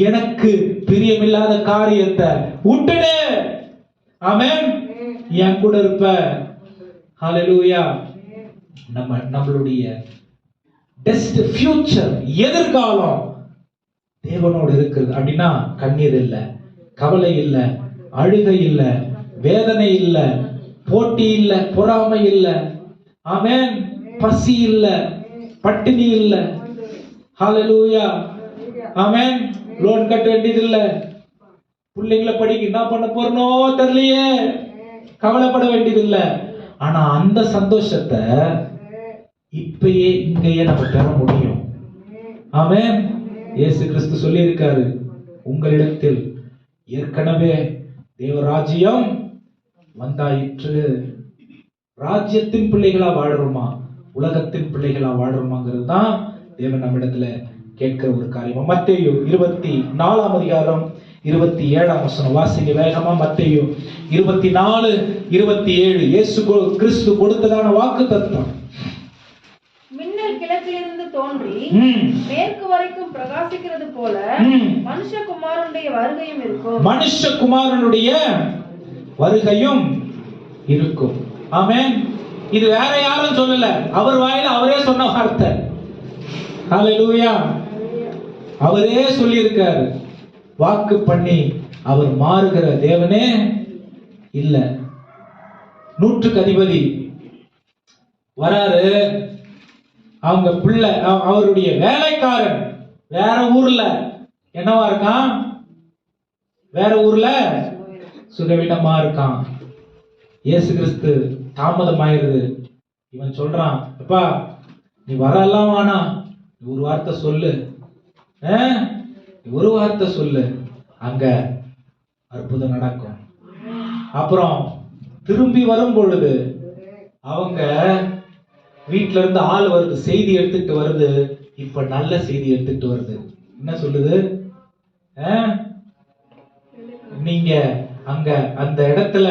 எனக்கு பிரியமில்லாத காரியத்தை விட்டுடு. ஆமென். என் கூட இருப்ப. ஹல்லேலூயா. நம்மளுடைய பெஸ்ட் ஃபியூச்சர், எதிர்காலம் தேவனோடு இருக்குது. அப்படின்னா கண்ணீர் இல்ல, கவலை இல்ல, அழுகை இல்ல, வேதனை இல்ல, போட்டி இல்ல, பொறாமை இல்ல. ஆமென். பசி இல்ல, பட்டினி இல்ல. ஹல்லேலூயா. ஆமென். லோன் கட்ட வேண்டியது இல்ல, பிள்ளைங்களை படிக்க என்ன பண்ண போறனோ தெரியலையே கவலைப்பட வேண்டியது இல்ல. ஆனா அந்த சந்தோஷத்தை இப்பயே இங்கேயே நம்ம பெற முடியும். ஆமென். இயேசு கிறிஸ்து சொல்லி இருக்காரு, உங்களிடத்தில் ஏற்கனவே தேவராஜ்யம் வந்தாயிற்று. ராஜ்யத்தின் பிள்ளைகளா வாழ்றோமா, உலகத்தின் பிள்ளைகளா வாழ்றோமாங்கிறது தான் தேவன் நம்மிடத்துல கேட்கிற ஒரு காரியம். மத்தேயு 24 அதிகாரம் 27 வசனம் வாசிங்க வேகமா. மத்தேயு 24:27 இயேசு கிறிஸ்து கொடுத்ததான வாக்கு தத்துவம். மின்னல் கிழக்கிலிருந்து தோன்றி மேற்கு வரைக்கும் பிரகாசிக்கிறது போல மனுஷகுமாரனுடைய வருகையும் இருக்கும். மனுஷகுமாரனுடைய வருகையும் இருக்கும். ஆமென். இது வேற யாரும் சொல்லல, அவர் வாயில அவரே சொன்ன வார்த்தை. ஹல்லேலூயா. அவரே சொல்லி இருக்காரு. வாக்கு பண்ணி அவர் மாறுகிற தேவனே இல்ல. 100க்கு அதிபதி வராரு, அவங்க பிள்ளை, அவருடைய வேலைக்காரன் வேற ஊர்ல என்னவா இருக்கான், வேற ஊர்ல சுகவீனமா இருக்கான். இயேசு கிறிஸ்து தாமதமாயிருது. இவன் சொல்றான், அப்பா நீ வரலாம் வேணா, ஒரு வார்த்தை சொல்லு, ஒரு வார்த்தை சொல்லு, அங்க அற்புதம் நடக்கும். அப்புறம் திரும்பி வரும் பொழுது அவங்க வீட்டுல இருந்து ஆள் வருது, செய்தி எடுத்துட்டு வருது. இப்ப நல்ல செய்தி எடுத்துட்டு வருது. என்ன சொல்லுது, நீங்க அங்க அந்த இடத்துல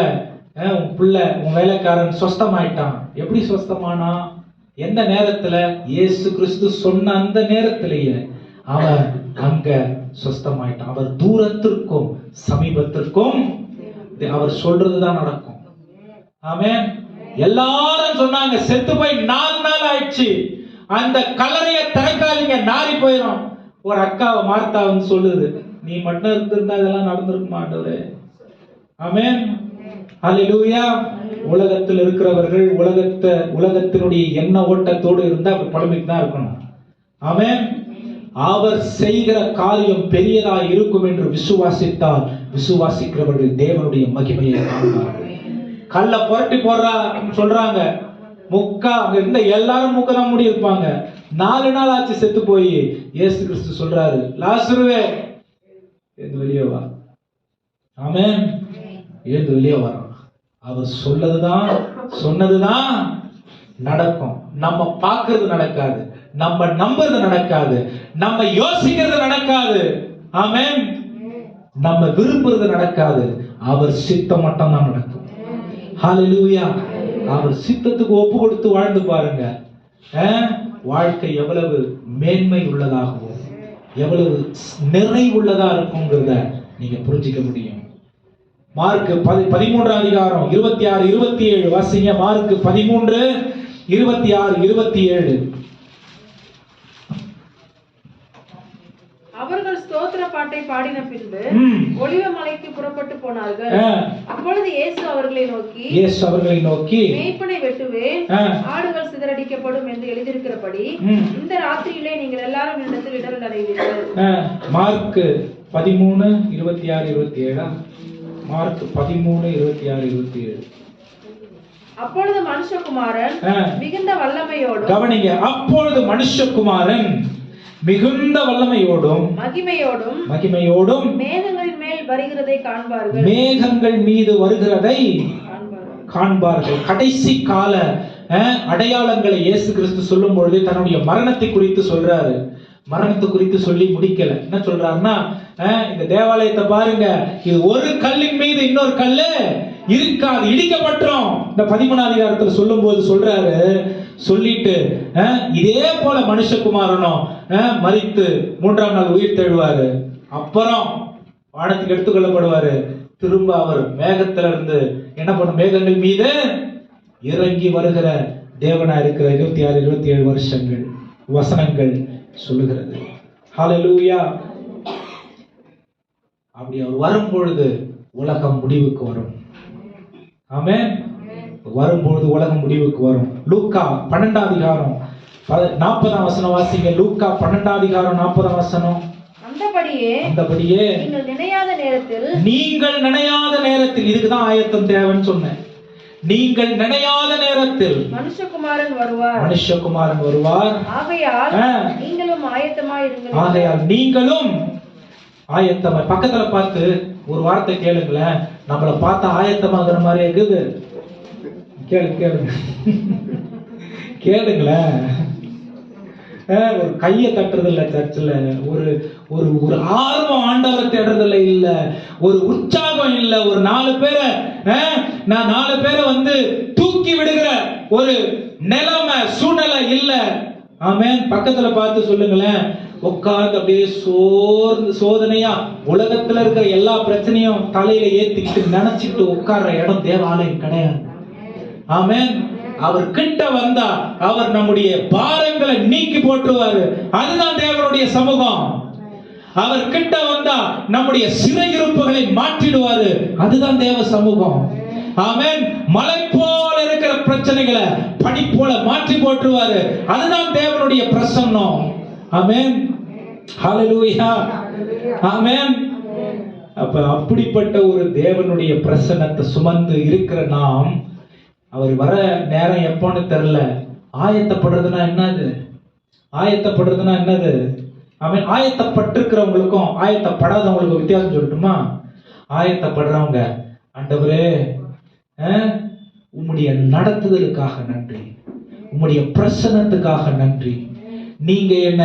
உன் பிள்ளை, உன் வேலைக்காரன் சொஸ்தமாயிட்டான். எப்படி சொஸ்தமானா, எந்த நேரத்துல? இயேசு கிறிஸ்து சொன்ன அந்த நேரத்திலேயே அவன் அங்க சொஸ்தமாயிட்டான். அவர் தூரத்திற்கும் சமீபத்திற்கும் அவர் சொல்றதுதான் நடக்கும். ஆமென். எல்லாரும் சொன்னாங்க செத்து போய் 4 நாள் ஆயிடுச்சு, அந்த கல்லறையை திறக்காதீங்க, நாரி போயிடும். ஒரு அக்காவை மார்த்தா வந்து சொல்லுது, நீ மட்டும் இருந்திருந்தா இதெல்லாம் நடந்திருக்க மாட்டே. ஆமென். ஹல்லேலூயா. உலகத்தில் இருக்கிறவர்கள் உலகத்தினுடைய எண்ண ஓட்டத்தோடு இருந்தா பழமைக்கு தான் இருக்கணும். ஆமென். அவர் செய்கிற காரியம் பெரியதா இருக்கும் என்று விசுவாசித்தால் விசுவாசிக்கிறவர்கள் தேவனுடைய மகிமையை காண்பார்கள். கல்ல புரட்டி போடுறா சொல்றாங்க, முக்கா அங்க இருந்த எல்லாரும் முக்க தான் முடி இருப்பாங்க. 4 நாள் ஆச்சு செத்து போய். இயேசு கிறிஸ்து சொல்றாரு, லாசருவே எழுந்து வெளியே வா. ஆமென். எழுந்து வெளியே வரான். அவர் சொன்னதுதான் நடக்கும். நம்ம பார்க்கிறது நடக்காது, நம்ம நம்புறது நடக்காது, நம்ம யோசிக்கிறது நடக்காது. ஆமென். நம்ம விரும்புறது நடக்காது. அவர் சித்தம் மட்டும் தான் நடக்கும். ஹல்லேலூயா. அவர் சித்தத்துக்கு ஒப்பு கொடுத்து வாழ்ந்து பாருங்க. வாழ்க்கை எவ்வளவு மேன்மை உள்ளதாகவும் எவ்வளவு நிறைவுள்ளதா இருக்குங்கிறத நீங்க புரிஞ்சிக்க முடியும். மார்க் 13 அதிகாரம் 26 27 வாசிங்க. மார்க் 13 26 27. அவர்கள் ஸ்தோத்திர பாட்டை பாடின பின்பு ஒலிவ மலைக்கு புறப்பட்டு போனார்கள். அப்பொழுது இயேசு அவர்களை நோக்கி மேய்ப்பனை வெட்டுவேன், ஆடுகள் சிதறடிக்கப்படும் என்று எழுதியிருக்கிறபடி இந்த ராத்திரியிலே நீங்கள் எல்லாரும் என்னிடத்தில் இடரல் அடைவீர்கள். மார்க் 13 26 27. மார்க் 13 26 27. அப்பொழுது மனுஷகுமாரன் மிகுந்த வல்லமையோடும், கவனிங்க, அப்பொழுது மனுஷகுமாரன் மிகுந்த வல்லமையோடும் மகிமையோடும் மேகங்களின் மேல் வருகிறதை காண்பார்கள். மேகங்கள் மீது வருகிறதை காண்பார்கள். கடைசி கால அடையாளங்களை இயேசு கிறிஸ்து சொல்லும் பொழுது தன்னுடைய மரணத்தை குறித்து சொல்றாரு. மரணத்தை குறித்து சொல்லி முடிக்கல. என்ன சொல்றாருன்னா, இந்த தேவாலயத்தை பாருங்க, இது ஒரு கல்லின் மீது இன்னொரு கல்லு இருக்காது, இடிக்கப்பட்டோம். இந்த 13 அதிகாரத்துல சொல்லும் போது சொல்றாரு. சொல்லிட்டு இதே போல மனுஷகுமாரனும் மரித்து 3ஆம் நாள் உயிர் தெழுவாரு. அப்புறம் வானத்துக்கு எடுத்துக்கொள்ளப்படுவாரு. திரும்ப அவர் மேகத்துல இருந்து என்ன பண்ணும், மேகங்கள் மீது இறங்கி வருகிற தேவனா இருக்கிற 26 27 வருஷங்கள் வசனங்கள் சொல்லுகிறது. ஹல்லேலூயா. அப்படி அவர் வரும் பொழுது உலகம் முடிவுக்கு வரும். ஆமென். வரும்பொழுது உலகம் முடிவுக்கு வரும். லூக்கா 12 அதிகாரம் 40 வசனம் வாசிங்க. லூக்கா 12 அதிகாரம் 40 வசனம். அந்தபடியே நீங்கள் நினையாத நேரத்தில் இதுக்குதான் ஆயத்தம் தேவைன்னு சொன்னேன். நீங்கள் நினையாத நேரத்தில் மனுஷகுமாரன் வருவார். ஆகையால் நீங்களும் ஆயத்தமாய். பக்கத்துல பார்த்து ஒரு வார்த்தை கேளுங்களேன். நம்மளை பார்த்து ஆயத்தமாகிற மாதிரி இருக்குது. கேளுங்களேன். ஒரு கையை தட்டுறது இல்ல சர்ச்சில், ஒரு ஆர்வம் ஆண்டவரை தேடுறதுல இல்ல, ஒரு உற்சாகம் இல்ல, ஒரு 4 பேரை வந்து தூக்கி விடுகிற ஒரு நிலைமை சூழ்நிலை இல்ல. ஆமென். பக்கத்துல பார்த்து சொல்லுங்களேன். உட்கார்ந்து அப்படியே சோதனையா உலகத்துல இருக்கிற எல்லா பிரச்சனையும் தலையில ஏத்திக்கிட்டு நினைச்சிட்டு உட்கார்ற இடம் தேவாலயம் கிடையாது. ஆமென். அவர் கிட்ட வந்தா அவர் நம்முடைய பாரங்களை நீக்கி போட்டுருவாரு. அதுதான் தேவனுடைய சமூகம். அவர் கிட்ட வந்தா நம்முடைய சிறையிருப்புகளை மாற்றிடுவாரு. அதுதான் தேவ சமூகம். ஆமென். மலை போல இருக்கிற பிரச்சனைகளை பனி போல மாற்றி போட்டுருவாரு. அதுதான் தேவனுடைய பிரசன்னம். ஆமென். ஹல்லேலூயா. ஆமென். அப்ப அப்படிப்பட்ட ஒரு தேவனுடைய பிரசன்னத்தை சுமந்து இருக்கிற நாம், அவர் வர நேரம் எப்போன்னு தெரியல. ஆயத்தப்படுறதுன்னா என்னது? ஆமென். ஆயத்தப்பட்டிருக்கிறவங்களுக்கும் ஆயத்தப்படாதவங்களுக்கும் வித்தியாசம் சொல்லட்டுமா? ஆயத்தப்படுறவங்க, ஆண்டவரே உம்முடைய நடத்துதலுக்காக நன்றி, உம்முடைய பிரசன்னத்துக்காக நன்றி. நீங்க என்ன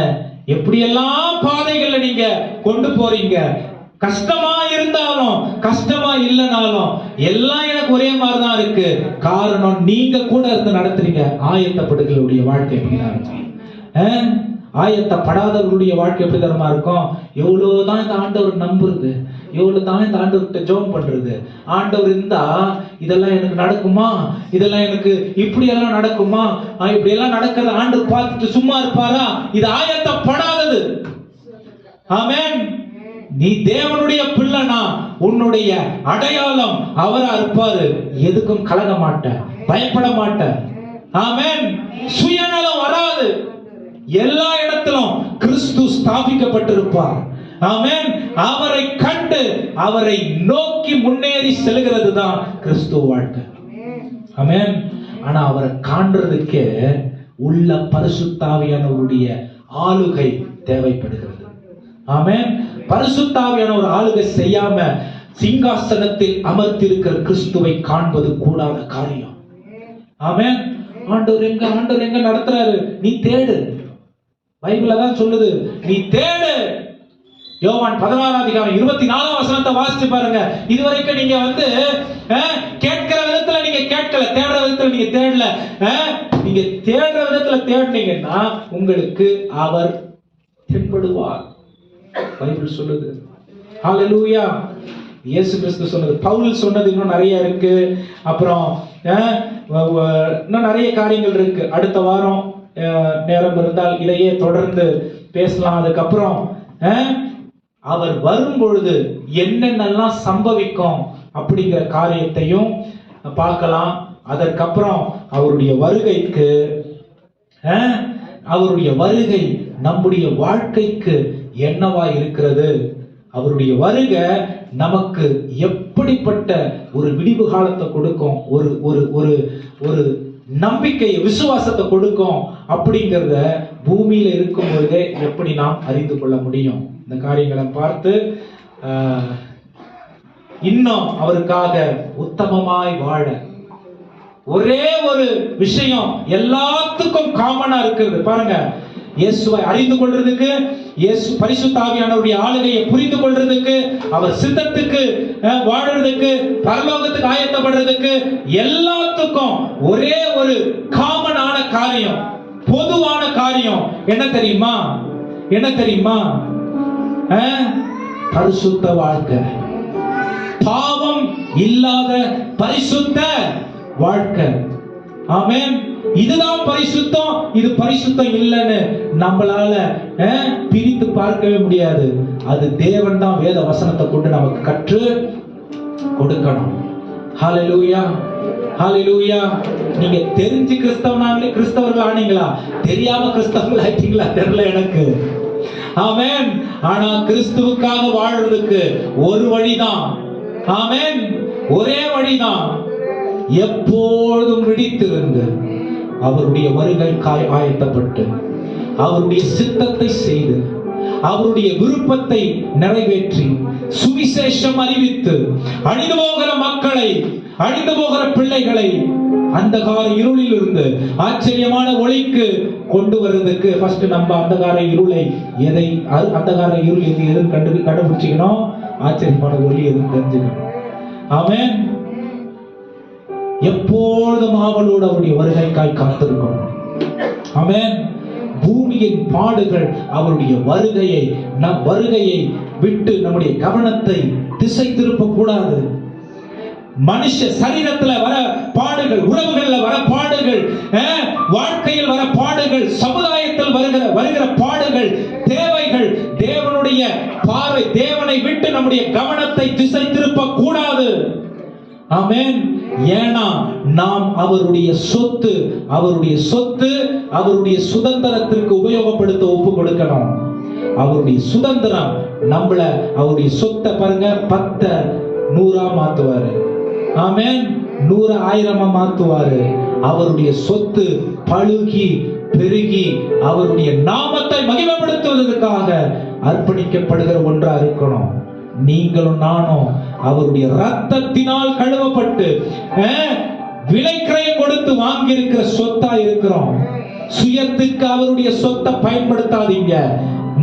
எப்படியெல்லாம் பாதைகள்ல நீங்க கொண்டு போறீங்க. கஷ்டமா இருந்தாலும் கஷ்டமா இல்லைனாலும் எல்லாம் எனக்கு ஒரே மாதிரிதான் இருக்கு. காரணம் நீங்க கூட இருந்து நடத்துறீங்க. ஆயத்தப்படுகளுடைய வாழ்க்கை எப்படிதான் இருக்கும்? ஆயத்தப்படாதவர்களுடைய வாழ்க்கை எப்படி தரமா இருக்கும்? எவ்வளவுதான் இந்த ஆண்டவர் நம்புறது, எவ்வளவுதான் இந்த ஆண்டவர்கிட்ட ஜெபம் பண்றது. ஆண்டவர் இருந்தா இதெல்லாம் எனக்கு நடக்குமா, இதெல்லாம் எனக்கு இப்படி எல்லாம் நடக்குமா, இப்படி எல்லாம் நடக்கிறத ஆண்டவர் பார்த்துட்டு சும்மா இருப்பாரா? இது ஆயத்தப்படாதது. ஆமென். நீ தேவனுடைய பிள்ளைனா உன்னுடைய அடையாளம் அவரா இருப்பாரு. எதுக்கும் கலங்க மாட்ட, பயப்பட மாட்ட. ஆமென். சுயநலம் வராது. எல்லா இடத்திலும் கிறிஸ்து ஸ்தாபிக்கப்பட்டிருப்பார். ஆமென். அவரை கண்டு அவரை நோக்கி முன்னேறி செல்கிறது தான் கிறிஸ்துவ வாழ்க்கை. ஆமென். ஆனா அவரை காண்றதுக்கு உள்ள பரிசுத்தாவியானவருடைய ஆளுகை தேவைப்படுகிறது. ஆமென். பரிசுத்தாவியான ஒரு ஆளுகை செய்யாம சிங்காசனத்தில் அமர்த்திருக்கிற கிறிஸ்துவை காண்பது கூடாத காரியம். ஆமென். ஆண்டவர் எங்க நடத்துறாரு? நீ தேடு. பைபிள்ல தான் சொல்லுது, நீ தேடு. யோவான் 16 அதிகாரம் 24 வசனத்தை வாசிச்சு பாருங்க. இதுவரைக்கும் நீங்க வந்து கேட்கிற விதத்துல நீங்க கேட்கல, தேடுற விதத்துல நீங்க தேடல. நீங்க தேடுற விதத்துல தேடினீங்கன்னா உங்களுக்கு அவர் தென்படுவார். பைபிள் சொல்லுது. ஹalleluya. இயேசு கிறிஸ்து சொன்னது, பவுல் சொன்னது இன்னும் நிறைய இருக்கு. அப்புறம் இன்னும் நிறைய காரியங்கள் இருக்கு. அடுத்த வாரம் நேரம் இருந்தால் இதையே தொடர்ந்து பேசலாம். அதுக்கப்புறம் அவர் வரும் பொழுது என்னென்னலாம் சம்பவிக்கும் அப்படிங்கிற காரியத்தையும் பார்க்கலாம். அதற்கப்புறம் அவருடைய வருகை நம்முடைய வாழ்க்கைக்கு என்னவா இருக்கிறது, அவருடைய வருகை நமக்கு எப்படிப்பட்ட ஒரு விடிவு காலத்தை கொடுக்கும், ஒரு ஒரு ஒரு ஒரு நம்பிக்கையை, விசுவாசத்தை கொடுக்கும் அப்படிங்கிறத பூமியில இருக்கும் பொழுதே எப்படி நாம் அறிந்து கொள்ள முடியும். இந்த காரியங்களை பார்த்து இன்னும் அவருக்காக உத்தமமாய் வாழ ஒரே ஒரு விஷயம் எல்லாத்துக்கும் காமனா இருக்குது பாருங்க. இயேசுவை அறிந்து கொள்றதுக்கு, இயேசு பரிசுத்த ஆவியானவருடைய ஆளுகையை புரிந்து கொள்றதுக்கு, அவர் சித்தத்துக்கு வாழறதுக்கு, பரலோகத்துக்கு ஆயத்தப்படுறதுக்கு, எல்லாத்துக்கும் ஒரே ஒரு காமனான காரியம், பொதுவான காரியம் என்ன தெரியுமா? என்ன தெரியுமா? பரிசுத்த வாழ்க்கை, பாவம் இல்லாத பரிசுத்த வாழ்க்கை. ஆமென். இதுதான் பரிசுத்தம், இது பரிசுத்தம் இல்லைன்னு நம்மளால பிரித்து பார்க்கவே முடியாது. அது தேவன் தான் வேத வசனத்தை கொண்டு நமக்கு கற்று கொடுக்கணும். ஹalleluya, ஹalleluya. நீங்க தெரிஞ்சு கிறிஸ்தவர்கள் ஆனீங்களா, தெரியாம கிறிஸ்தவர்கள் ஆயிட்டீங்களா தெரியல எனக்கு. ஆமென். ஆனா கிறிஸ்துவுக்காக வாழ்றதுக்கு ஒரு வழிதான். ஆமென். ஒரே வழிதான். எப்பொழுதும் விழித்திருந்து அவருடைய வருகைக்காய் ஆயத்தப்பட்டு அவருடைய சித்தத்தை செய்து அவருடைய விருப்பத்தை நிறைவேற்றி சுவிசேஷம் அறிவித்து அழிந்து போகிற மக்களை, அழிந்து போகிற பிள்ளைகளை அந்தகார இருளில் இருந்து ஆச்சரியமான ஒளிக்கு கொண்டு வருவதற்கு ஃபர்ஸ்ட் நம்ம அந்தகார இருளை அந்தகார இருள் எதுன்னு கண்டுபிடிச்சிக்கணும், ஆச்சரியமான ஒளி எதுன்னு தெரிஞ்சுக்கணும். ஆமென். எப்பொழுதும் ஆவலோடு அவருடைய வருகைக்காய் காத்திருக்கும். ஆமென். பூமியின் பாடுகள் அவருடைய வருகையை விட்டு நம்முடைய கவனத்தை திசை திருப்ப கூடாது. மனுஷ சரீரத்துல வர பாடுகள், உறவுகள்ல வர பாடுகள், வாழ்க்கையில் வர பாடுகள், சமுதாயத்தில் வருகிற பாடுகள், தேவைகள், தேவனுடைய பார்வை, தேவனை விட்டு நம்முடைய கவனத்தை திசை திருப்ப கூடாது. ஆமென். ஏன்னா நாம் அவருடைய சொத்து, அவருடைய சுதந்திரத்திற்கு உபயோகப்படுத்த ஒப்பு கொடுக்கணும். அவருடைய சுதந்திரம் நம்மள, அவருடைய சொத்தை பாருங்க, 10 100 மாத்துவாரு. ஆமென். 100 1000 மாத்துவாரு. அவருடைய சொத்து பழுகி பெருகி அவருடைய நாமத்தை மகிமைப்படுத்துவதற்காக அர்ப்பணிக்கப்படுகிற ஒன்றா இருக்கணும். நீங்களும் நானும் அவருடைய ரத்தத்தினால் கழுவப்பட்டு விலைக்கிரயம் கொடுத்து வாங்கி இருக்கிற சொத்தா இருக்கிறோம். சுயத்துக்கு அவருடைய சொத்தை பயன்படுத்தாதீங்க,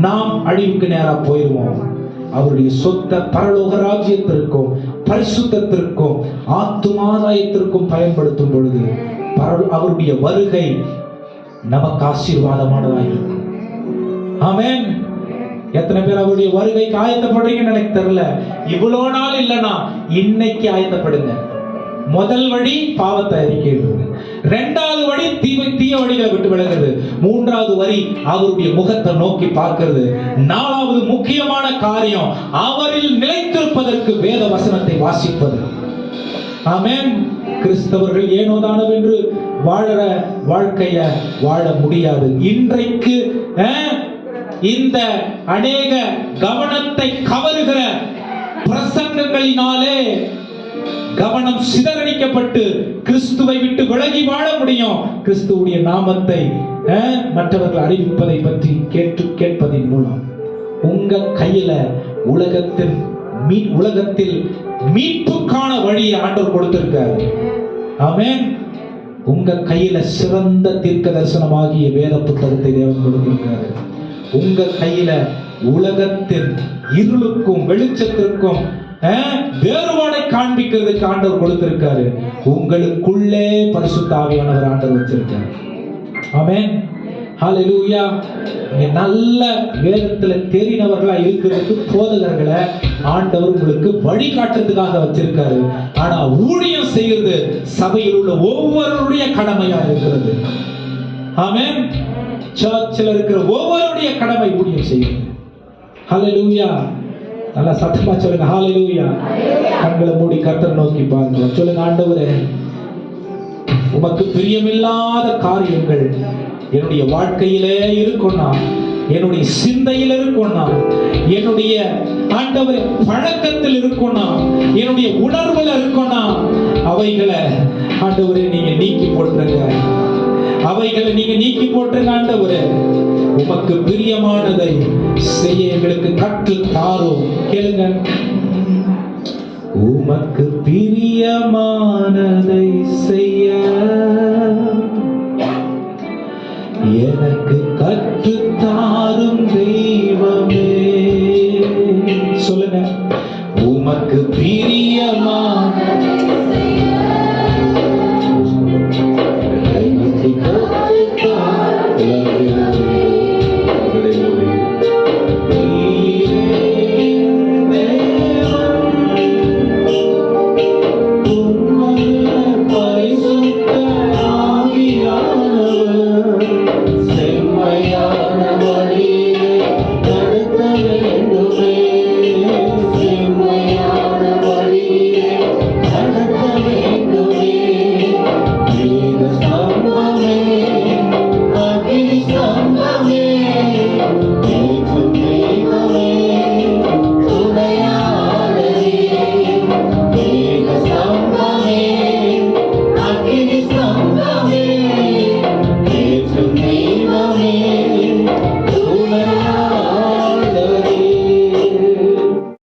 நாம் அழிவுக்கு நேரா போயிடுவோம். அவருடைய சொத்தை பரலோக ராஜ்யத்திற்கும் பரிசுத்தத்திற்கும் ஆத்துமாதாயத்திற்கும் பயன்படுத்தும் பொழுது அவருடைய வருகை நமக்கு ஆசீர்வாதமானதாக இருக்கும். ஆமென். எத்தனை பேர் அவருடைய வருகைக்கு ஆயத்தப்படுறீங்கன்னு எனக்கு தெரியல. இவ்வளவு நாள் இல்லைன்னா இன்னைக்கு ஆயத்தப்படுங்க. முதல் வழி பாவத்தை அறிக்கையிடுறது, 2வது வழி தீய வழிகளை விட்டு விலகுறது, 3வது வழி அவருடைய முகத்தை நோக்கி பார்க்கிறது, 4வது முக்கியமான காரியம் அவரில் நிலைத்திருப்பதற்கு வேத வசனத்தை வாசிப்பது. ஆமென். கிறிஸ்தவர்கள் ஏனோதானவென்று வாழற வாழ்க்கைய வாழ முடியாது. இன்றைக்கு இந்த அநேக கவனத்தை கவருகிற பிரசங்கங்களினாலே கவனம் சிதறடிக்கப்பட்டு கிறிஸ்துவை விட்டு விலகி வாழ முடியும். கிறிஸ்துவுடைய நாமத்தை மற்றவர்கள் அறிவிப்பதை பற்றி கேட்பதன் மூலம் உங்க கையில உலகத்தில் மீட்புக்கான வழியை ஆண்டவர் கொடுத்திருக்காரு. ஆமென். உங்க கையில சிறந்த தீர்க்க தரிசனமாகிய வேத புத்தகத்தை தேவன் கொடுத்திருக்காரு. உங்க கையில உலகத்தின் இருளுக்கும் வெளிச்சத்திற்கும் வேறுபாடை காண்பிக்கிறதுக்கு ஆண்டவர் கொடுத்திருக்காரு. உங்களுக்குள்ளே பரிசுத்த ஆவியானவர் ஆண்டவர் வச்சிருக்காரு. ஆமென். ஹalleluya. நீங்க நல்ல வேதத்துல தெரிந்தவர்களா இருக்கிறதுக்கு போதகர்களை ஆண்டவர் உங்களுக்கு வழிகாட்டுறதுக்காக வச்சிருக்காரு. ஆனா ஊழியம் செய்யறது சபையில் உள்ள ஒவ்வொருடைய கடமையா இருக்கிறது. ஆமென். சர்ச்சில் இருக்கிற ஒவ்வொருடைய கடமை ஊழியம் செய்யுது. ஹalleluya. நல்லா சத்தமா சொல்லுங்க ஹalleluya. கண்களை மூடி கர்த்தரை நோக்கி பாருங்க. சொல்லுங்க, ஆண்டவரே, உமக்கு பிரியமில்லாத காரியங்கள் என்னுடைய வாழ்க்கையிலே இருக்கும்னா, என்னுடைய சிந்தையில் இருக்கும்னா, என்னுடைய ஆண்டவரே பழக்கத்தில் இருக்கும்னா, என்னுடைய உணர்வுல இருக்கும்னா, அவைகளை ஆண்டவரே நீங்க நீக்கி போட்டுருங்க. அவைகளை நீங்க நீக்கி போட்டுருங்க ஆண்டவரே. உமக்கு பிரியமானதை செய்ய எங்களுக்கு கற்றுத் தாரும். கேளுங்க. உமக்கு பிரியமானதை செய்ய எனக்கு கற்றுத் தாரும் தெய்வமே. சொல்லுங்க. உமக்கு பிரியமானதை